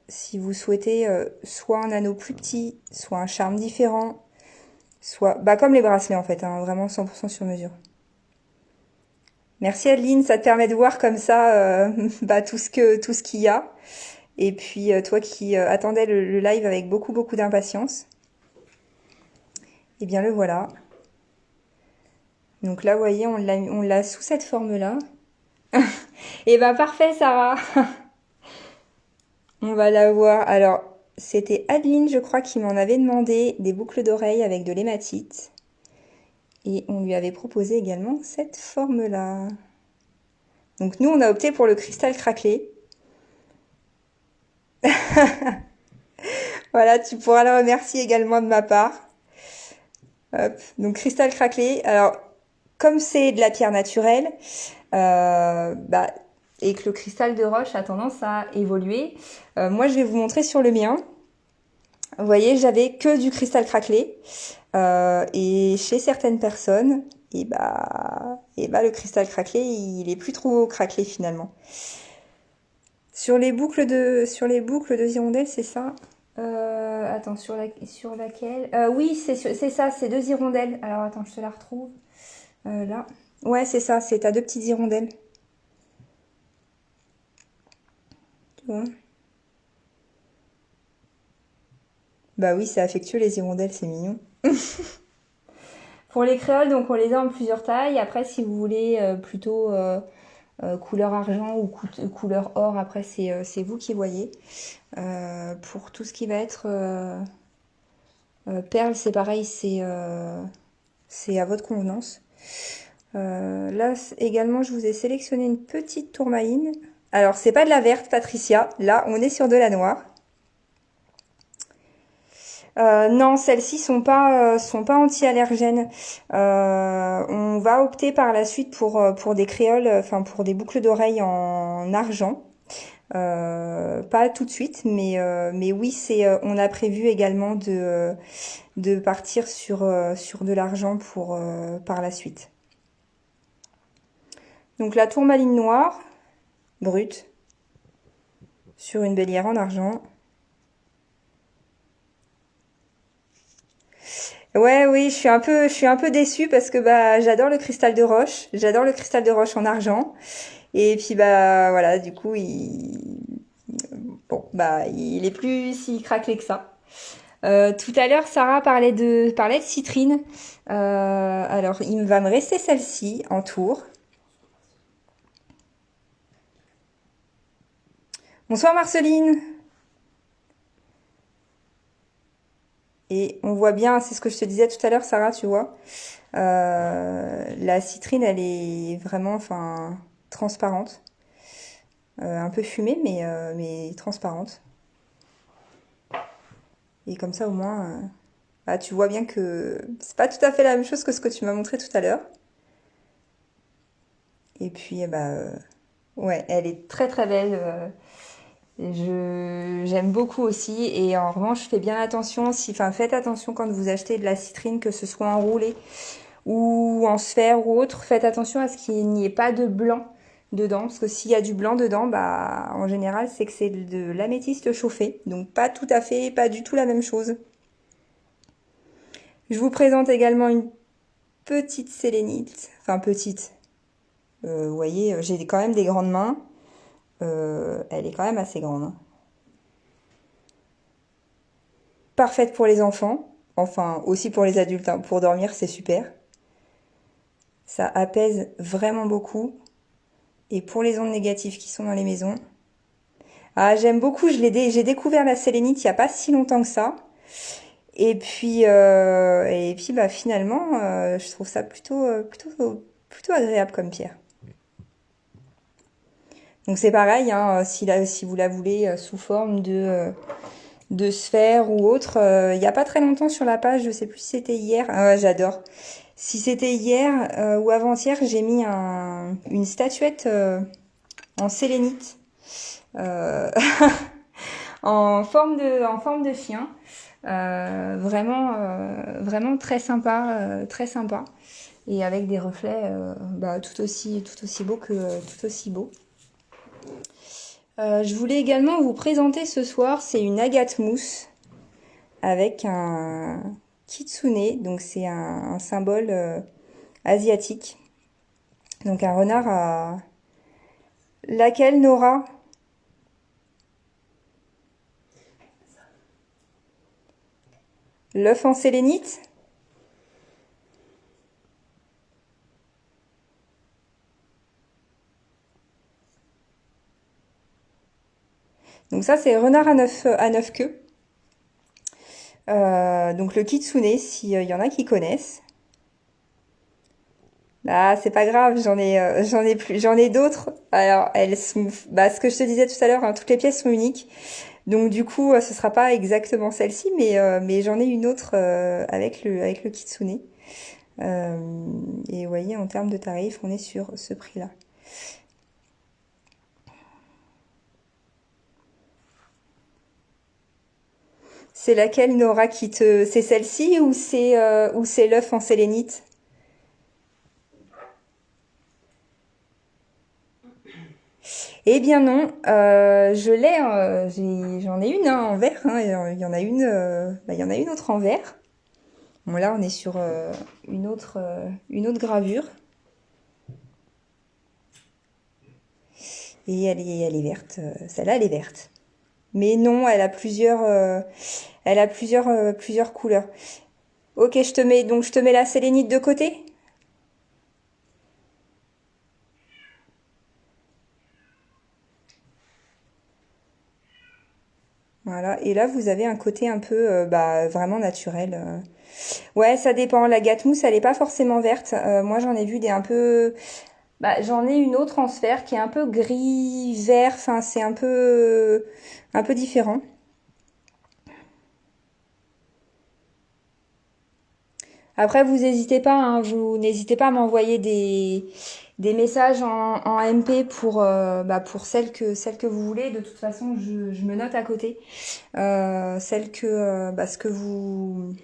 Si vous souhaitez soit un anneau plus petit, soit un charme différent, soit comme les bracelets en fait, hein, vraiment 100% sur mesure. Merci Adeline, ça te permet de voir comme ça tout ce qu'il y a. Et puis toi qui attendais le live avec beaucoup beaucoup d'impatience, eh bien le voilà. Donc là, vous voyez, on l'a sous cette forme-là. Et parfait Sarah. On va la voir. Alors, c'était Adeline, je crois, qui m'en avait demandé des boucles d'oreilles avec de l'hématite. Et on lui avait proposé également cette forme-là. Donc nous, on a opté pour le cristal craquelé. Voilà, tu pourras le remercier également de ma part. Hop, donc cristal craquelé. Alors, comme c'est de la pierre naturelle, et que le cristal de roche a tendance à évoluer, moi je vais vous montrer sur le mien. Vous voyez, j'avais que du cristal craquelé. Et chez certaines personnes, le cristal craquelé, il est plus trop craquelé finalement. Sur les boucles de hirondelles, c'est ça. Attends, sur laquelle oui, c'est ça, c'est 2 hirondelles. Alors attends, je te la retrouve. Là. Ouais, c'est ça, c'est à 2 petites hirondelles. Tu vois? Bah oui, c'est affectueux les hirondelles, c'est mignon. Pour les créoles, donc on les a en plusieurs tailles. Après, si vous voulez plutôt couleur argent ou couleur or, après c'est vous qui voyez. Pour tout ce qui va être perles, c'est pareil, c'est à votre convenance. Là également, je vous ai sélectionné une petite tourmaline. Alors, c'est pas de la verte, Patricia. Là, on est sur de la noire. Non, celles-ci sont pas anti-allergènes. On va opter par la suite pour des créoles, enfin pour des boucles d'oreilles en argent. Pas tout de suite, mais oui, on a prévu également de partir sur de l'argent par la suite. Donc la tourmaline noire, brute, sur une bélière en argent. Ouais, oui, je suis un peu déçue parce que bah j'adore le cristal de roche, en argent. Et puis bah voilà, du coup bon bah il est plus si craquelé que ça. Tout à l'heure, Sarah parlait de citrine. Alors, il va me rester celle-ci en tour. Bonsoir Marceline. Et on voit bien, c'est ce que je te disais tout à l'heure, Sarah, tu vois. La citrine, elle est vraiment, enfin, transparente. Un peu fumée, mais transparente. Et comme ça, au moins, bah, tu vois bien que c'est pas tout à fait la même chose que ce que tu m'as montré tout à l'heure. Et puis, bah, ouais, elle est très très belle. J'aime beaucoup aussi. Et en revanche, fais bien attention, enfin, faites attention quand vous achetez de la citrine, que ce soit enroulé ou en sphère ou autre. Faites attention à ce qu'il n'y ait pas de blanc dedans, parce que s'il y a du blanc dedans, bah, en général, c'est que c'est de l'améthyste chauffé. Donc, pas tout à fait, pas du tout la même chose. Je vous présente également une petite sélénite. Enfin, petite. Vous voyez, j'ai quand même des grandes mains. Elle est quand même assez grande, hein. Parfaite pour les enfants, enfin aussi pour les adultes, hein. Pour dormir, c'est super. Ça apaise vraiment beaucoup. Et pour les ondes négatives qui sont dans les maisons. Ah, j'aime beaucoup, j'ai découvert la sélénite il n'y a pas si longtemps que ça. Et puis bah finalement, je trouve ça plutôt agréable comme pierre. Donc c'est pareil, hein, si vous la voulez sous forme de sphère ou autre. Il n'y a pas très longtemps sur la page, je sais plus si c'était hier. Ah ouais, j'adore. Si c'était hier ou avant-hier, j'ai mis une statuette en sélénite euh, en forme de chien. Vraiment très sympa, très sympa. Et avec des reflets bah, tout aussi beaux que tout aussi beaux. Je voulais également vous présenter ce soir, c'est une agate mousse avec un kitsune, donc c'est un symbole asiatique. Donc un renard à laquelle Nora. L'œuf en sélénite. Donc ça c'est renard à neuf queues. Donc le kitsune, s'il y en a qui connaissent. Ah, c'est pas grave, j'en ai d'autres. Alors, elles sont, bah, ce que je te disais tout à l'heure, hein, toutes les pièces sont uniques. Donc, du coup, ce sera pas exactement celle-ci, mais j'en ai une autre, avec le kitsune. Euh, et vous voyez, en termes de tarifs, on est sur ce prix-là. C'est laquelle, Nora, c'est celle-ci ou c'est l'œuf en sélénite? Eh bien non, j'en ai une hein, en verre, hein, il y en a une, bah, il y en a une autre en verre. Bon là on est sur une autre gravure et elle est verte. Celle-là elle est verte. Mais non, plusieurs couleurs. Ok, je te mets la sélénite de côté. Voilà, et là vous avez un côté un peu bah, vraiment naturel. Ouais, ça dépend. La gâte-mousse, elle est pas forcément verte. Moi, j'en ai vu des un peu. Bah, j'en ai une autre en sphère qui est un peu gris vert. Enfin, c'est un peu différent. Après, vous n'hésitez pas, hein, vous n'hésitez pas à m'envoyer des messages en MP pour celles que vous voulez. De toute façon, je me note à côté ce que vous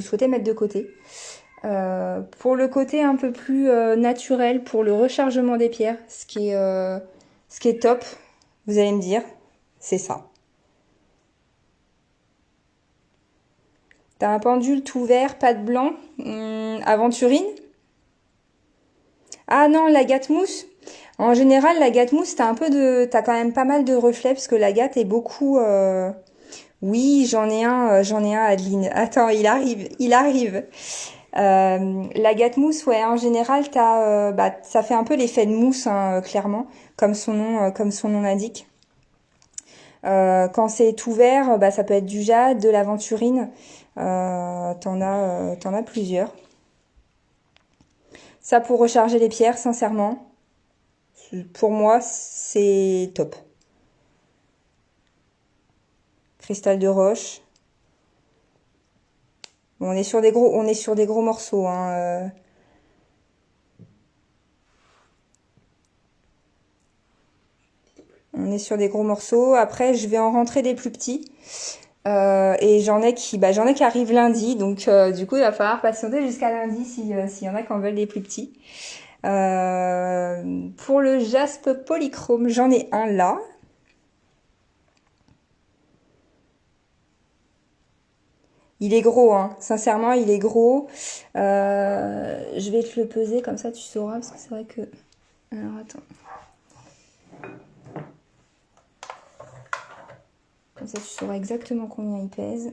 souhaitez mettre de côté. Pour le côté un peu plus naturel, pour le rechargement des pierres, ce qui est top, vous allez me dire, c'est ça. T'as un pendule tout vert, pâte blanc, aventurine. Ah non, l'agate mousse. En général, l'agate mousse, t'as quand même pas mal de reflets parce que l'agate est beaucoup. Oui, j'en ai un, Adeline. Attends, il arrive. L'agate mousse, ouais, en général, ça fait un peu l'effet de mousse, hein, clairement, comme son nom l'indique. Quand c'est tout vert, ça peut être du jade, de l'aventurine. T'en as plusieurs. Ça pour recharger les pierres, sincèrement, pour moi, c'est top. Cristal de roche. Bon, on est sur des gros morceaux, hein. On est sur des gros morceaux. Après, je vais en rentrer des plus petits. Et j'en ai qui arrivent lundi. Donc, du coup, il va falloir patienter jusqu'à lundi s'il y en a qui en veulent des plus petits. Pour le jaspe polychrome, j'en ai un là. Il est gros, hein. Sincèrement, il est gros. Je vais te le peser, comme ça tu sauras, parce que c'est vrai que... Alors, attends. Comme ça tu sauras exactement combien il pèse.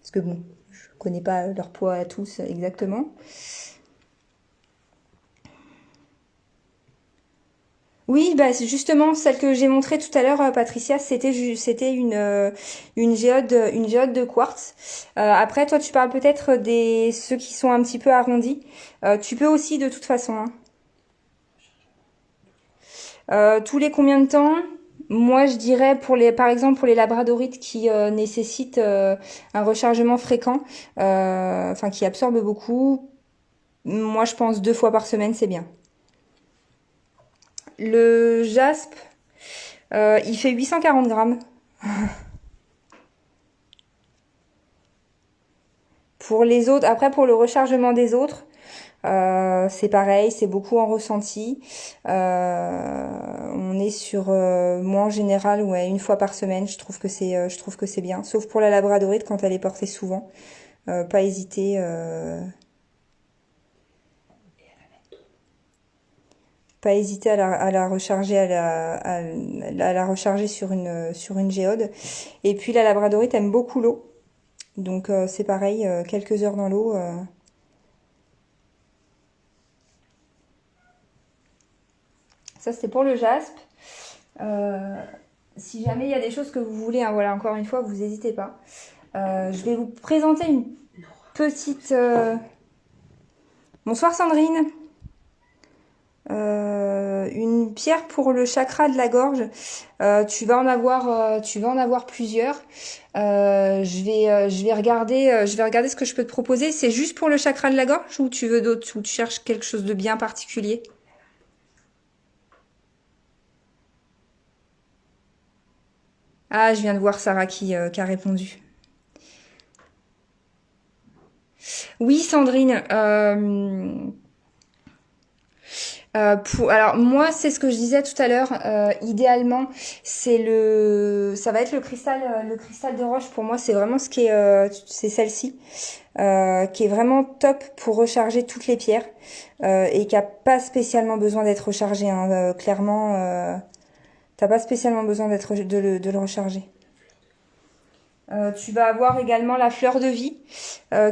Parce que bon, je connais pas leur poids à tous exactement. Oui, c'est justement celle que j'ai montrée tout à l'heure, Patricia, c'était une géode de quartz. Après, toi, tu parles peut-être des ceux qui sont un petit peu arrondis. Tu peux aussi, de toute façon, hein. Tous les combien de temps? Moi, je dirais par exemple pour les labradorites qui nécessitent un rechargement fréquent, enfin qui absorbent beaucoup. Moi, je pense 2 fois par semaine, c'est bien. Le jaspe, il fait 840 grammes. Pour les autres, après pour le rechargement des autres, c'est pareil, c'est beaucoup en ressenti. On est sur, moi en général, ouais, 1 fois par semaine. Je trouve que c'est bien. Sauf pour la labradorite quand elle est portée souvent. Pas hésiter. Pas hésiter à la recharger à la recharger sur une géode. Et puis la labradorite aime beaucoup l'eau. Donc c'est pareil, quelques heures dans l'eau. Ça c'était pour le jaspe. Euh, Si jamais il y a des choses que vous voulez, hein, voilà, encore une fois, vous n'hésitez pas. Je vais vous présenter une petite... Bonsoir Sandrine. Une pierre pour le chakra de la gorge. Tu vas en avoir plusieurs. Je vais regarder ce que je peux te proposer. C'est juste pour le chakra de la gorge ou tu veux d'autres, ou tu cherches quelque chose de bien particulier? Ah, je viens de voir Sarah qui a répondu. Oui, Sandrine. Alors moi, c'est ce que je disais tout à l'heure. Idéalement, ça va être le cristal de roche. Pour moi, c'est vraiment c'est celle-ci, qui est vraiment top pour recharger toutes les pierres et qui a pas spécialement besoin d'être rechargée, hein. Clairement, t'as pas spécialement besoin de le recharger. Tu vas avoir également la fleur de vie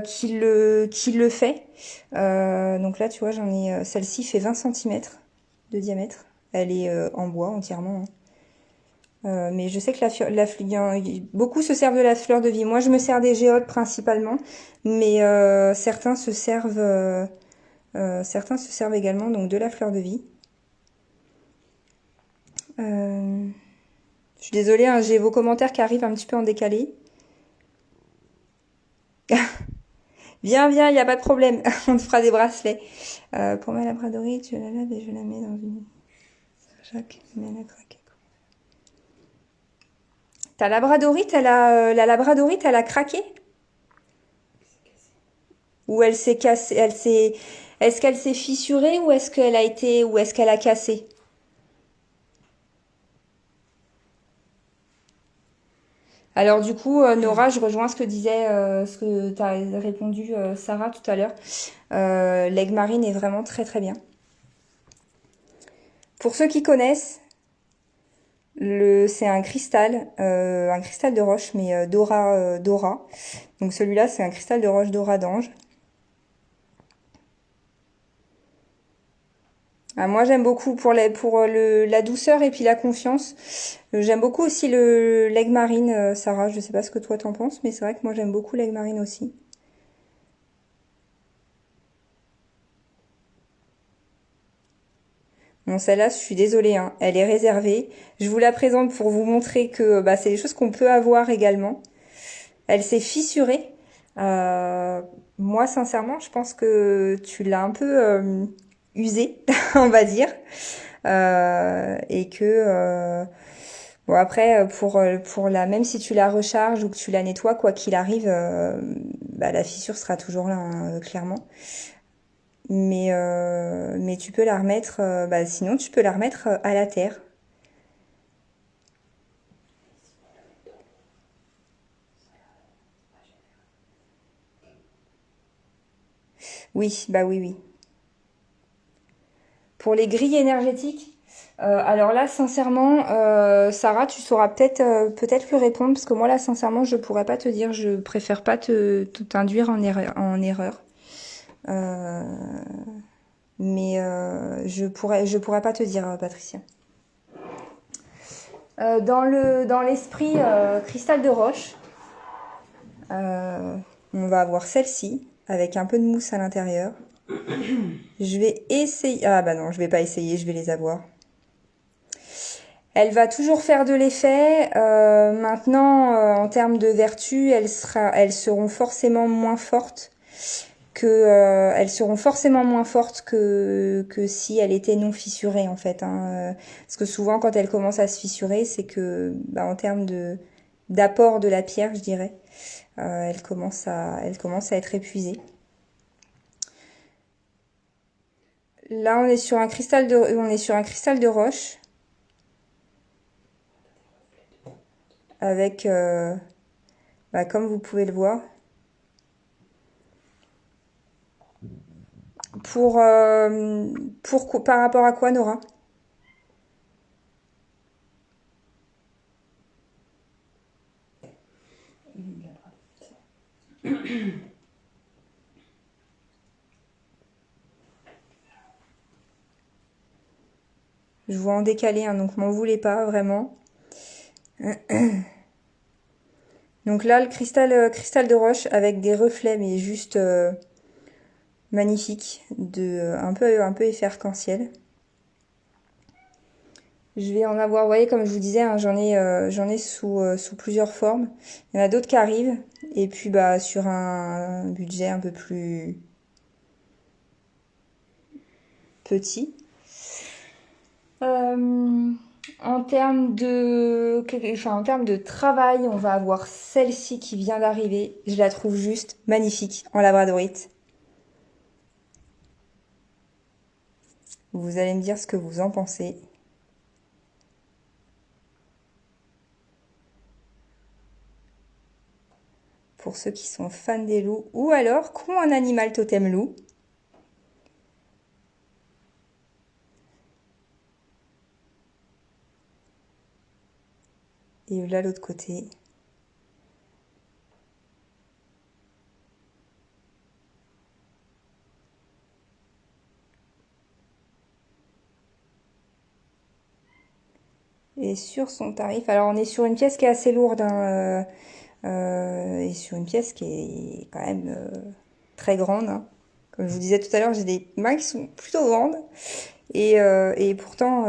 qui le fait. Donc là, tu vois, celle-ci fait 20 centimètres de diamètre. Elle est en bois entièrement, hein. Mais je sais que beaucoup se servent de la fleur de vie. Moi, je me sers des géodes principalement, mais certains se servent également donc de la fleur de vie. Je suis désolée, hein, j'ai vos commentaires qui arrivent un petit peu en décalé. Viens, viens, il n'y a pas de problème. On te fera des bracelets. Pour ma labradorite, je la lave et je la mets dans une... Jacques, mais elle a craqué. Ta labradorite, la labradorite, elle a craqué? Ou elle s'est cassée, est-ce qu'elle s'est fissurée ou est-ce qu'elle a cassé? Alors du coup, Nora, je rejoins ce que t'as répondu Sarah tout à l'heure. L'aigle marine est vraiment très très bien. Pour ceux qui connaissent, c'est un cristal de roche, mais Dora. Donc celui-là, c'est un cristal de roche Dora d'ange. Ah, moi, j'aime beaucoup la douceur et puis la confiance. J'aime beaucoup aussi l'aigle marine, Sarah. Je sais pas ce que toi t'en penses, mais c'est vrai que moi j'aime beaucoup l'aigle marine aussi. Bon, celle-là, je suis désolée, hein, elle est réservée. Je vous la présente pour vous montrer que bah, c'est des choses qu'on peut avoir également. Elle s'est fissurée. Euh, Moi, sincèrement, je pense que tu l'as un peu usée, on va dire. Et que bon après même si tu la recharges ou que tu la nettoies, quoi qu'il arrive, bah, la fissure sera toujours là, hein, clairement. Mais tu peux la remettre, bah, sinon tu peux la remettre à la terre. Oui, bah oui, oui. Pour les grilles énergétiques, alors là, sincèrement, Sarah, tu sauras peut-être lui répondre parce que moi là, sincèrement, je pourrais pas te dire. Je préfère pas t'induire en erreur. Euh, mais je pourrais pas te dire, Patricia. Dans l'esprit cristal de roche, euh, on va avoir celle-ci avec un peu de mousse à l'intérieur. Je vais essayer. Ah bah non, je vais pas essayer, je vais les avoir. Elle va toujours faire de l'effet. Maintenant, en termes de vertu, elles seront forcément moins fortes elles seront forcément moins fortes que si elle était non fissurée en fait, hein. Parce que souvent, quand elle commence à se fissurer, c'est que, bah, en termes d'apport de la pierre, je dirais, elle commence à être épuisée. Là, on est sur un cristal de roche avec, bah, comme vous pouvez le voir, pour, par rapport à quoi, Nora? Je vois en décalé, hein, donc m'en voulez pas vraiment. Donc là, le cristal de roche avec des reflets, mais juste magnifique, un peu effervescentiel. Je vais en avoir, vous voyez, comme je vous disais, hein, j'en ai sous plusieurs formes. Il y en a d'autres qui arrivent. Et puis, bah, sur un budget un peu plus petit. En termes de travail, on va avoir celle-ci qui vient d'arriver. Je la trouve juste magnifique en labradorite. Vous allez me dire ce que vous en pensez. Pour ceux qui sont fans des loups ou alors qui ont un animal totem loup. Et là, l'autre côté. Et sur son tarif, alors on est sur une pièce qui est assez lourde, hein, et sur une pièce qui est quand même très grande, hein. Comme je vous disais tout à l'heure, j'ai des mains qui sont plutôt grandes et pourtant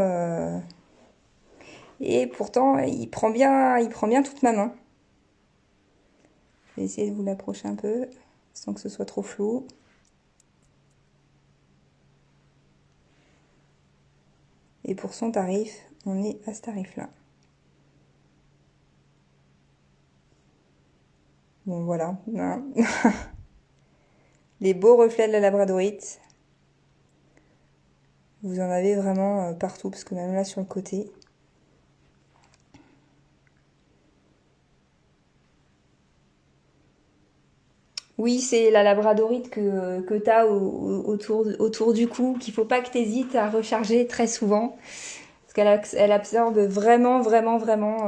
il prend bien toute ma main. Je vais essayer de vous l'approcher un peu. sans que ce soit trop flou. Et pour son tarif, on est à ce tarif-là. Bon, voilà. Les beaux reflets de la labradorite. Vous en avez vraiment partout, parce que même là sur le côté. Oui, c'est la labradorite que tu as autour du cou, qu'il faut pas que tu hésites à recharger très souvent. Parce qu'elle absorbe vraiment, vraiment, vraiment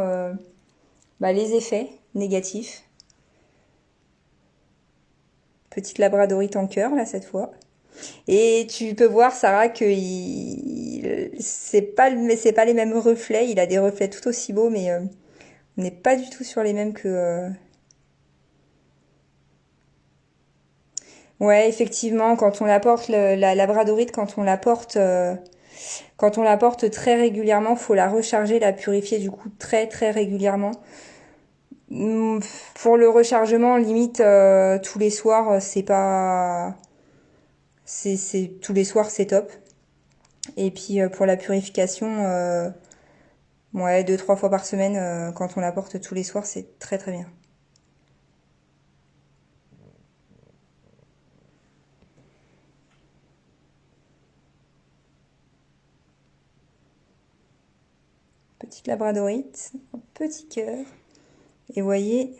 les effets négatifs. Petite labradorite en cœur, là, cette fois. Et tu peux voir, Sarah, que c'est pas les mêmes reflets. Il a des reflets tout aussi beaux, mais on n'est pas du tout sur les mêmes que... Ouais, effectivement, quand on l'apporte, la labradorite, quand on la porte très régulièrement, faut la recharger, la purifier du coup très très régulièrement. Pour le rechargement, limite tous les soirs, c'est pas, c'est tous les soirs c'est top. Et puis pour la purification, ouais 2-3 fois par semaine, quand on la porte tous les soirs, c'est très très bien. Petite labradorite, un petit cœur. Et voyez,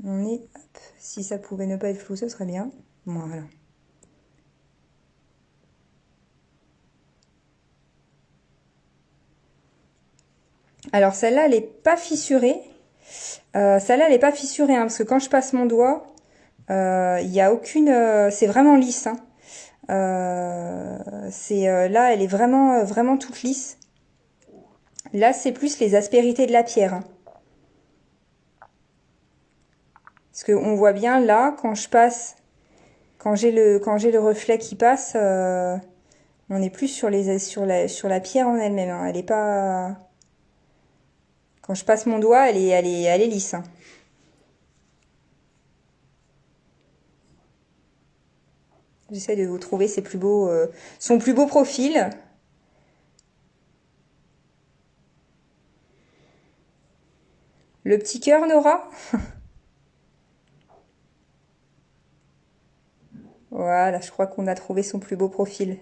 on est, hop, si ça pouvait ne pas être flou, ce serait bien. Voilà. Alors celle-là, elle est pas fissurée. Celle-là, elle est pas fissurée, hein, parce que quand je passe mon doigt, il y a aucune, c'est vraiment lisse. Hein. Là, elle est vraiment, vraiment toute lisse. Là, c'est plus les aspérités de la pierre. Hein. Parce qu'on voit bien là, quand je passe, quand j'ai le reflet qui passe, on est plus sur sur la pierre en elle-même. Hein. Elle est pas, quand je passe mon doigt, elle est lisse. Hein. J'essaie de vous trouver son plus beau profil. Le petit cœur, Nora. Voilà, je crois qu'on a trouvé son plus beau profil.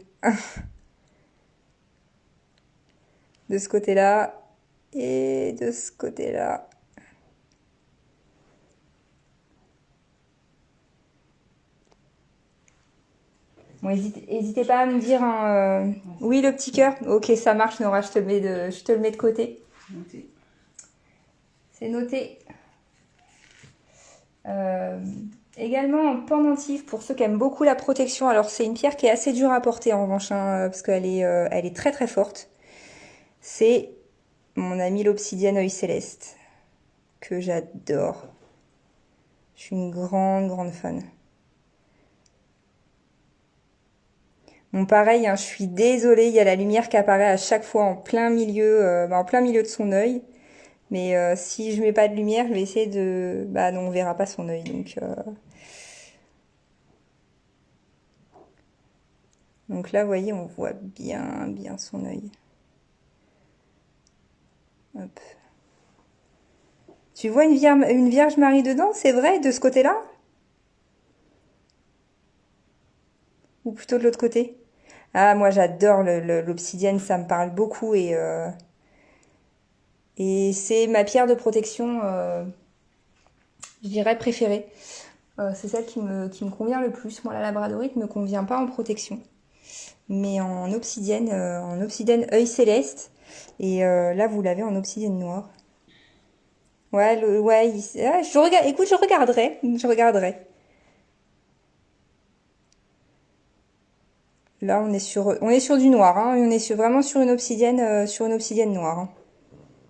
De ce côté-là et de ce côté-là. Bon, hésitez pas à me dire. Hein, Oui, le petit cœur. Ok, ça marche, Nora. Je te le mets de côté. Noté. C'est noté. Également en pendentif pour ceux qui aiment beaucoup la protection. Alors c'est une pierre qui est assez dure à porter en revanche, hein, parce qu'elle elle est très très forte. C'est mon ami l'obsidienne œil céleste que j'adore. Je suis une grande grande fan. Bon pareil, hein, je suis désolée, il y a la lumière qui apparaît à chaque fois en plein milieu, en plein milieu de son œil. Mais si je mets pas de lumière, je vais essayer de... Bah non, on verra pas son œil. Donc là, vous voyez, on voit bien bien son œil. Hop. Tu vois une Vierge Marie dedans, c'est vrai, de ce côté-là? Ou plutôt de l'autre côté? Ah, moi j'adore l'obsidienne, ça me parle beaucoup et c'est ma pierre de protection, je dirais préférée. C'est celle qui me convient le plus. Moi, la labradorite me convient pas en protection, mais en obsidienne œil céleste. Et là, vous l'avez en obsidienne noire. Ouais, je regarde. Écoute, je regarderai. Là, on est sur du noir. Hein, on est vraiment sur une obsidienne noire. Hein.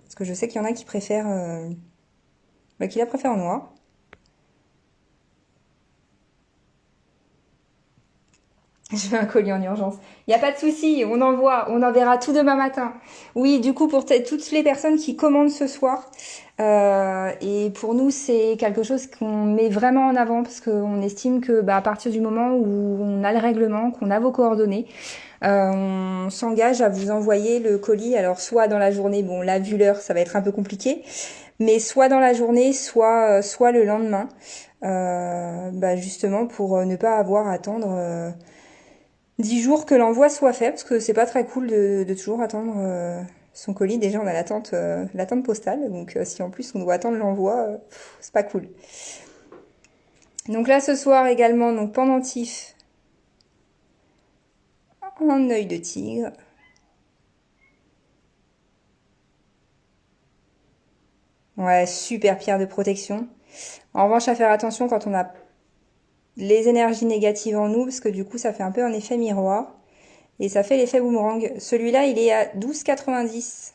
Parce que je sais qu'il y en a qui préfèrent, qui la préfèrent en noir. Je fais un colis en urgence. Il n'y a pas de souci, on enverra tout demain matin. Oui, du coup, pour toutes les personnes qui commandent ce soir, et pour nous, c'est quelque chose qu'on met vraiment en avant parce qu'on estime que à partir du moment où on a le règlement, qu'on a vos coordonnées, on s'engage à vous envoyer le colis. Alors, soit dans la journée, bon là, vu l'heure, ça va être un peu compliqué, mais soit dans la journée, soit le lendemain, justement pour ne pas avoir à attendre 10 jours que l'envoi soit fait, parce que c'est pas très cool de toujours attendre son colis. Déjà, on a l'attente postale, donc si en plus on doit attendre l'envoi, c'est pas cool. Donc là, ce soir également, donc pendentif en œil de tigre. Ouais, super pierre de protection. En revanche, à faire attention quand on a les énergies négatives en nous, parce que du coup, ça fait un peu un effet miroir. Et ça fait l'effet boomerang. Celui-là, il est à 12,90.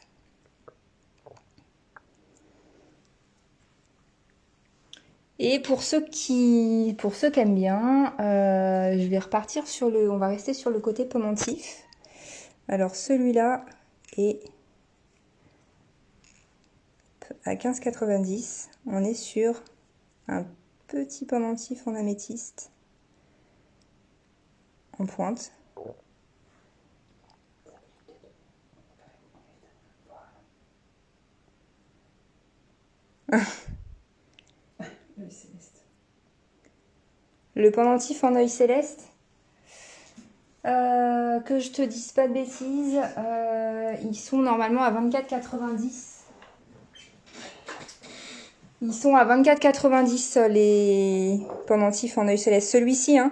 Et pour ceux qui aiment bien, je vais repartir on va rester sur le côté pendentif. Alors celui-là est à 15,90. On est sur un petit pendentif en améthyste en pointe. Le pendentif en œil céleste, que je te dise pas de bêtises, ils sont normalement à 24,90. Ils sont à 24,90 les pendentifs en œil céleste. Celui-ci, hein.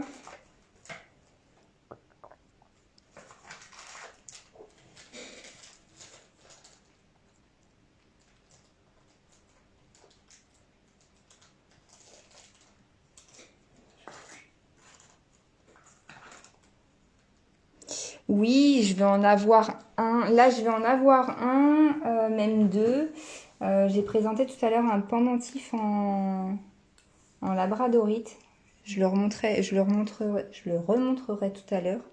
Oui, je vais en avoir un. Là, je vais en avoir un, même deux. J'ai présenté tout à l'heure un pendentif en labradorite. Je le remontrerai tout à l'heure.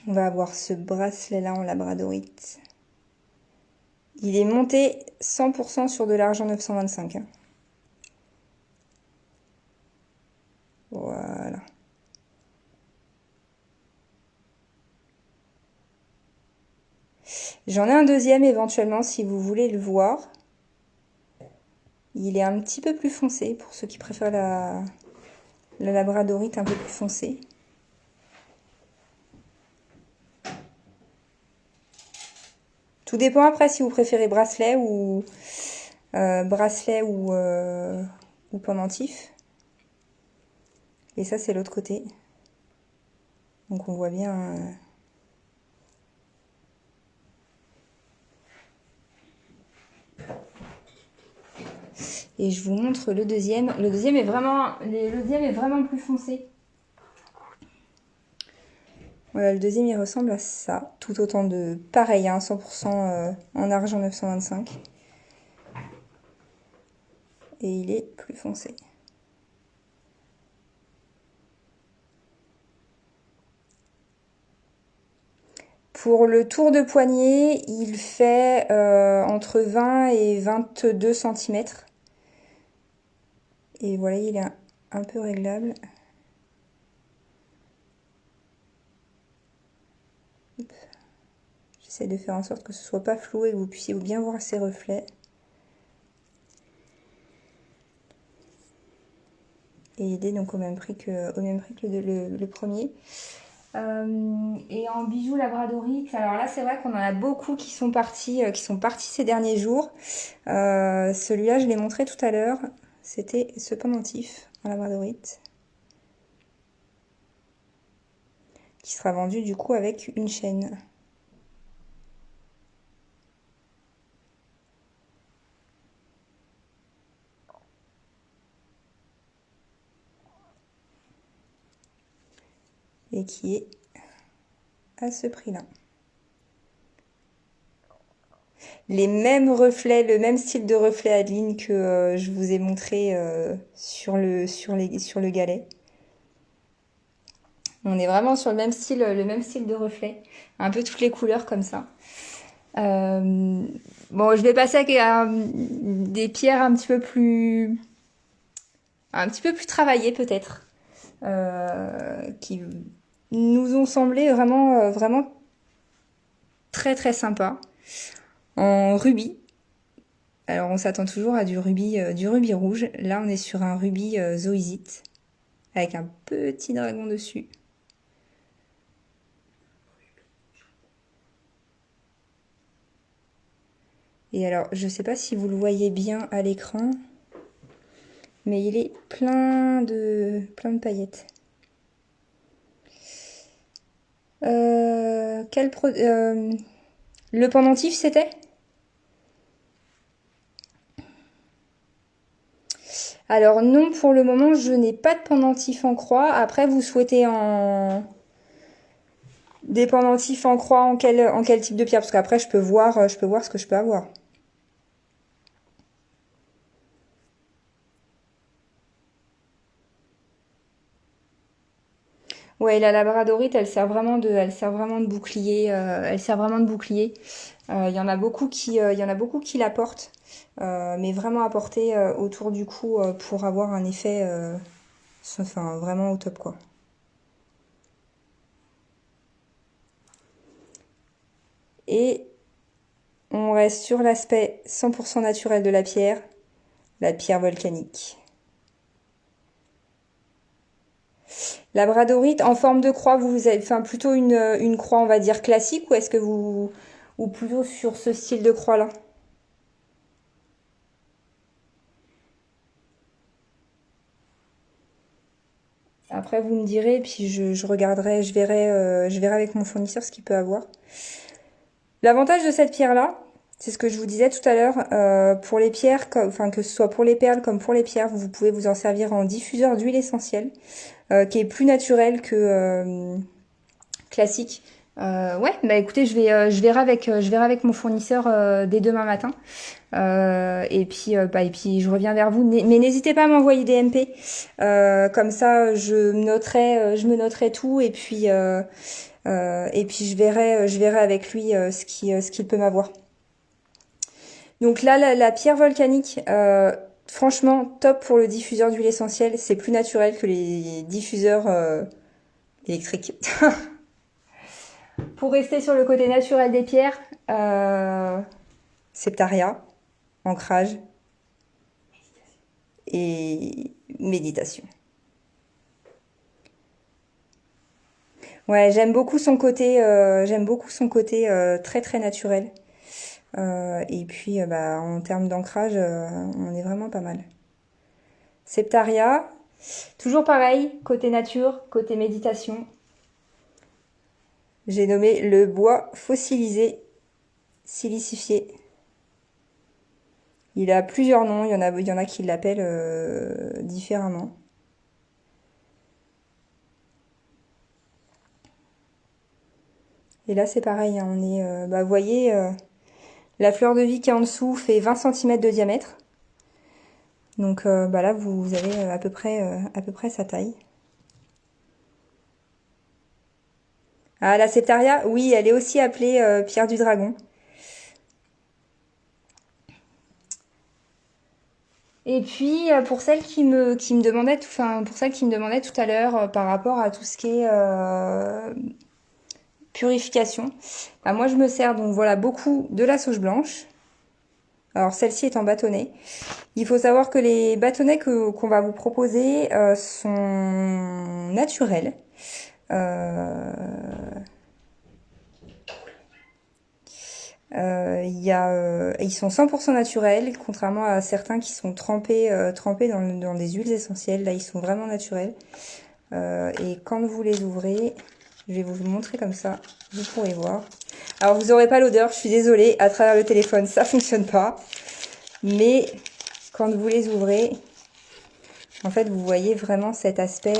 On va avoir ce bracelet-là en labradorite. Il est monté 100% sur de l'argent 925. Hein. Voilà. J'en ai un deuxième éventuellement si vous voulez le voir. Il est un petit peu plus foncé pour ceux qui préfèrent la labradorite un peu plus foncée. Tout dépend après si vous préférez bracelet ou pendentif. Et ça c'est l'autre côté. Donc on voit bien. Et je vous montre le deuxième. Le deuxième est vraiment plus foncé. Voilà, le deuxième il ressemble à ça. Tout autant de pareil, hein, 100% en argent 925. Et il est plus foncé. Pour le tour de poignet, il fait entre 20 et 22 cm. Et voilà, il est un peu réglable. J'essaie de faire en sorte que ce soit pas flou et que vous puissiez bien voir ses reflets. Et il est donc au même prix que le premier. Et en bijoux labradorite, alors là c'est vrai qu'on en a beaucoup qui sont partis ces derniers jours. Celui-là je l'ai montré tout à l'heure, c'était ce pendentif en labradorite qui sera vendu du coup avec une chaîne. Et qui est à ce prix-là. Les mêmes reflets, le même style de reflet Adeline que je vous ai montré sur le galet. On est vraiment sur le même style de reflet. Un peu toutes les couleurs comme ça. Bon, je vais passer à des pierres un petit peu plus travaillées peut-être, qui nous ont semblé vraiment très très sympas. En rubis. Alors on s'attend toujours à du rubis rouge. Là on est sur un rubis zoisite avec un petit dragon dessus. Et alors je sais pas si vous le voyez bien à l'écran, mais il est plein de paillettes. Le pendentif c'était? Alors non, pour le moment, je n'ai pas de pendentif en croix. Après, vous souhaitez des pendentifs en croix en quel type de pierre? Parce qu'après, je peux voir ce que je peux avoir. Ouais, la labradorite, elle sert vraiment de bouclier. Elle sert vraiment de bouclier. Il y en a beaucoup qui la portent, mais vraiment à porter autour du cou pour avoir un effet, enfin vraiment au top quoi. Et on reste sur l'aspect 100% naturel de la pierre volcanique. La bradorite en forme de croix, vous avez enfin plutôt une croix, on va dire classique, ou est-ce que vous ou plutôt sur ce style de croix là? Après vous me direz, puis je regarderai, je verrai avec mon fournisseur ce qu'il peut avoir. L'avantage de cette pierre là, c'est ce que je vous disais tout à l'heure, pour les pierres, enfin que ce soit pour les perles comme pour les pierres, vous pouvez vous en servir en diffuseur d'huile essentielle, qui est plus naturel que classique. Ouais, bah écoutez, je verrai avec mon fournisseur dès demain matin. Et puis je reviens vers vous. Mais n'hésitez pas à m'envoyer des MP. Comme ça, je me noterai tout et puis je verrai avec lui ce qu'il peut m'avoir. Donc là, la pierre volcanique, franchement, top pour le diffuseur d'huile essentielle. C'est plus naturel que les diffuseurs électriques. Pour rester sur le côté naturel des pierres, septaria, ancrage et méditation. Ouais, j'aime beaucoup son côté très très naturel. Et puis, bah, en termes d'ancrage, on est vraiment pas mal. Septaria, toujours pareil, côté nature, côté méditation. J'ai nommé le bois fossilisé, silicifié. Il a plusieurs noms, il y en a qui l'appellent différemment. Et là, c'est pareil, hein, bah, vous voyez, la fleur de vie qui est en dessous fait 20 cm de diamètre. Donc, bah là, vous avez à peu près sa taille. Ah, la septaria, oui, elle est aussi appelée pierre du dragon. Et puis pour celle qui me demandait pour celle qui me demandait tout à l'heure par rapport à tout ce qui est purification, bah moi je me sers donc voilà beaucoup de la sauge blanche. Alors celle-ci est en bâtonnet. Il faut savoir que les bâtonnets qu'on va vous proposer sont naturels. Ils sont 100% naturels, contrairement à certains qui sont trempés dans des huiles essentielles. Là, ils sont vraiment naturels. Et quand vous les ouvrez, je vais vous montrer comme ça, vous pourrez voir. Alors, vous n'aurez pas l'odeur, je suis désolée, à travers le téléphone, ça fonctionne pas. Mais quand vous les ouvrez, en fait, vous voyez vraiment cet aspect,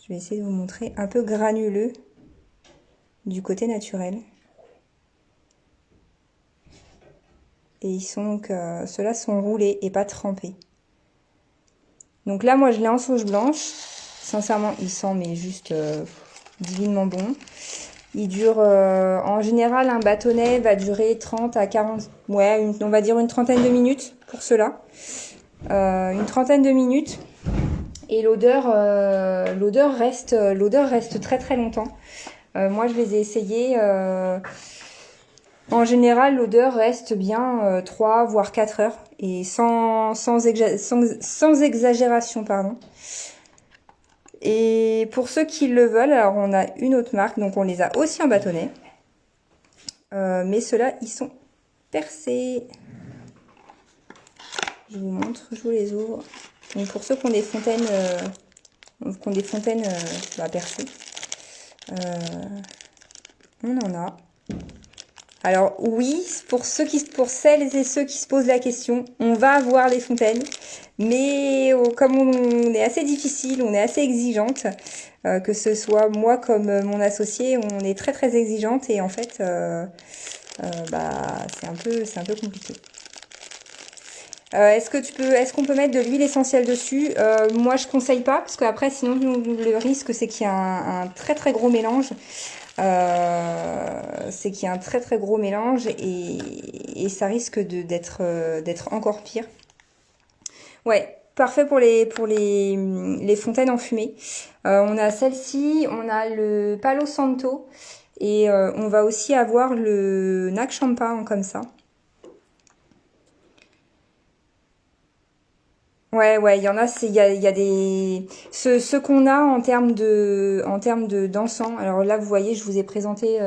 je vais essayer de vous montrer, un peu granuleux du côté naturel. Et ceux-là sont roulés et pas trempés. Donc là, moi, je l'ai en sauge blanche. Sincèrement, il sent mais juste divinement bon. Il dure, en général, un bâtonnet va durer 30 à 40, ouais, on va dire une trentaine de minutes pour cela. Une trentaine de minutes. Et l'odeur reste très très longtemps. Moi, je les ai essayés. En général, l'odeur reste bien 3 voire 4 heures. Et sans exagération, pardon. Et pour ceux qui le veulent, alors on a une autre marque, donc on les a aussi en bâtonnet. Mais ceux-là, ils sont percés. Je vous montre, je vous les ouvre. Donc pour ceux qui ont des fontaines, percées, on en a. Alors oui, pour celles et ceux qui se posent la question, on va avoir les fontaines, mais comme on est assez difficile, on est assez exigeante, que ce soit moi comme mon associé, on est très très exigeante et en fait, c'est un peu compliqué. Est-ce qu'on peut mettre de l'huile essentielle dessus? Moi, je conseille pas parce qu'après, sinon le risque c'est qu'il y a un très très gros mélange. Et ça risque d'être encore pire. Ouais, parfait pour les fontaines enfumées. On a celle-ci, on a le Palo Santo et on va aussi avoir le Nag Champa comme ça. Ouais, il y en a, il y a des, ce qu'on a en termes d'encens. Alors là, vous voyez, je vous ai présenté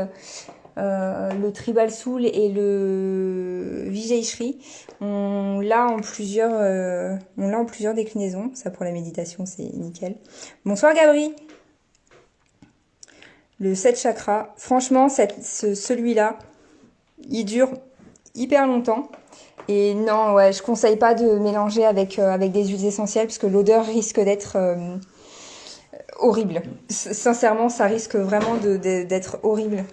le Tribal Soul et le Vijay Shri. On l'a en plusieurs déclinaisons. Ça pour la méditation, c'est nickel. Bonsoir Gabri. Le 7 chakras. Franchement, celui-là, il dure hyper longtemps. Et non, ouais, je conseille pas de mélanger avec des huiles essentielles parce que l'odeur risque d'être horrible. Sincèrement, ça risque vraiment d'être horrible.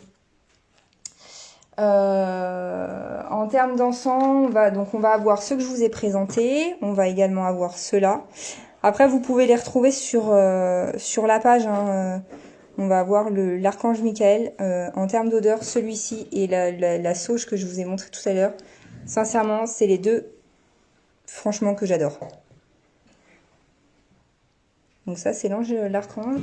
En termes d'encens, on va avoir ceux que je vous ai présentés. On va également avoir ceux-là. Après, vous pouvez les retrouver sur la page. Hein. On va avoir l'archange Michael. En termes d'odeur, celui-ci et la sauge que je vous ai montré tout à l'heure. Sincèrement, c'est les deux, franchement, que j'adore. Donc ça, c'est l'archange.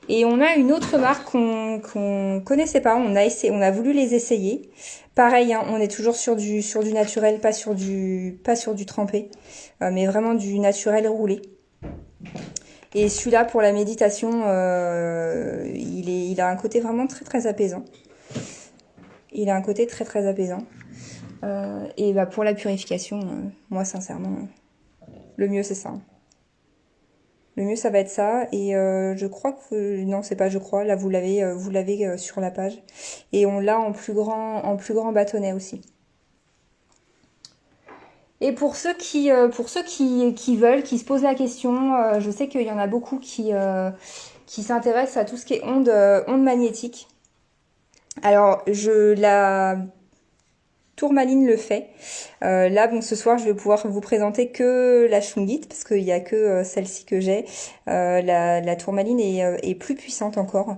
Et on a une autre marque qu'on connaissait pas. On a voulu les essayer. Pareil, hein, on est toujours sur du naturel, pas sur du trempé, mais vraiment du naturel roulé. Et celui-là, pour la méditation, il a un côté vraiment très très apaisant. Il a un côté très très apaisant. Et pour la purification, moi sincèrement, le mieux c'est ça. Le mieux ça va être ça. Et je crois que non, c'est pas je crois. Là vous l'avez sur la page. Et on l'a en plus grand bâtonnet aussi. Et pour ceux qui veulent, qui se posent la question, je sais qu'il y en a beaucoup qui s'intéressent à tout ce qui est ondes magnétiques. Alors la tourmaline le fait. Là, bon, ce soir, je vais pouvoir vous présenter que la Shungite parce qu'il y a que celle-ci que j'ai. La tourmaline est plus puissante encore.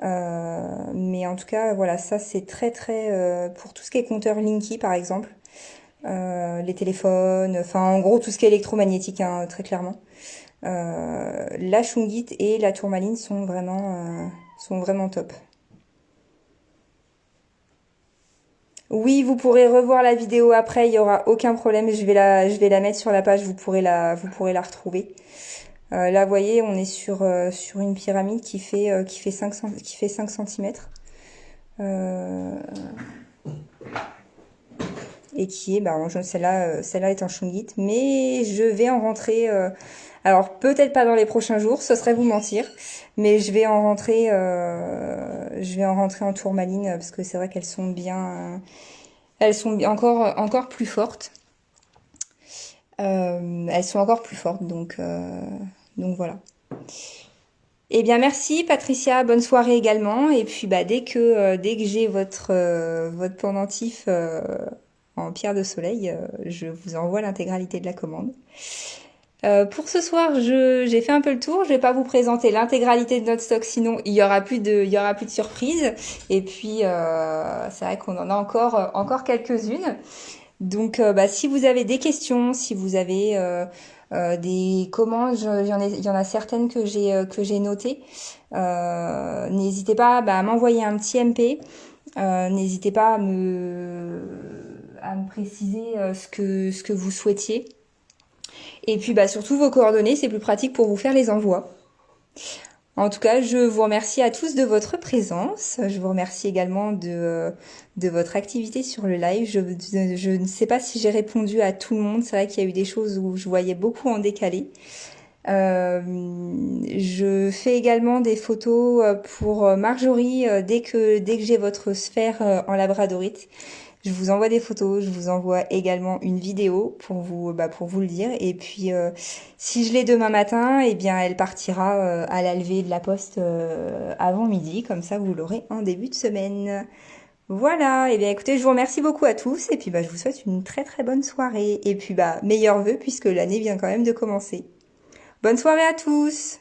Mais en tout cas, voilà, ça c'est très très pour tout ce qui est compteur Linky par exemple, les téléphones, enfin en gros tout ce qui est électromagnétique, hein, très clairement. La Shungite et la tourmaline sont vraiment top. Oui, vous pourrez revoir la vidéo après, il y aura aucun problème. Je vais la mettre sur la page, vous pourrez la retrouver. Là, vous voyez, on est sur une pyramide qui fait 5 cm. Et qui est, celle-là est en Shungite, mais je vais en rentrer. Alors peut-être pas dans les prochains jours, ce serait vous mentir, mais je vais en rentrer en tourmaline parce que c'est vrai qu'elles sont bien, elles sont encore plus fortes. Elles sont encore plus fortes, donc voilà. Eh bien merci Patricia, bonne soirée également. Et puis dès que j'ai votre pendentif en pierre de soleil, je vous envoie l'intégralité de la commande. Pour ce soir, j'ai fait un peu le tour. Je vais pas vous présenter l'intégralité de notre stock, sinon il y aura plus de surprises. Et puis c'est vrai qu'on en a encore quelques-unes. Donc bah, si vous avez des questions, si vous avez des commandes, il y en a certaines que j'ai notées. N'hésitez pas bah, à m'envoyer un petit MP. N'hésitez pas à me préciser ce que vous souhaitiez. Et puis bah, surtout vos coordonnées, c'est plus pratique pour vous faire les envois. En tout cas, je vous remercie à tous de votre présence. Je vous remercie également de votre activité sur le live. Je ne sais pas si j'ai répondu à tout le monde. C'est vrai qu'il y a eu des choses où je voyais beaucoup en décalé. Je fais également des photos pour Marjorie dès que j'ai votre sphère en labradorite. Je vous envoie des photos, je vous envoie également une vidéo pour vous le dire. Et puis, si je l'ai demain matin, eh bien, elle partira à la levée de la poste avant midi. Comme ça, vous l'aurez en début de semaine. Voilà. Et bien, écoutez, je vous remercie beaucoup à tous. Et puis, bah, je vous souhaite une très très bonne soirée. Et puis, bah, meilleurs vœux puisque l'année vient quand même de commencer. Bonne soirée à tous!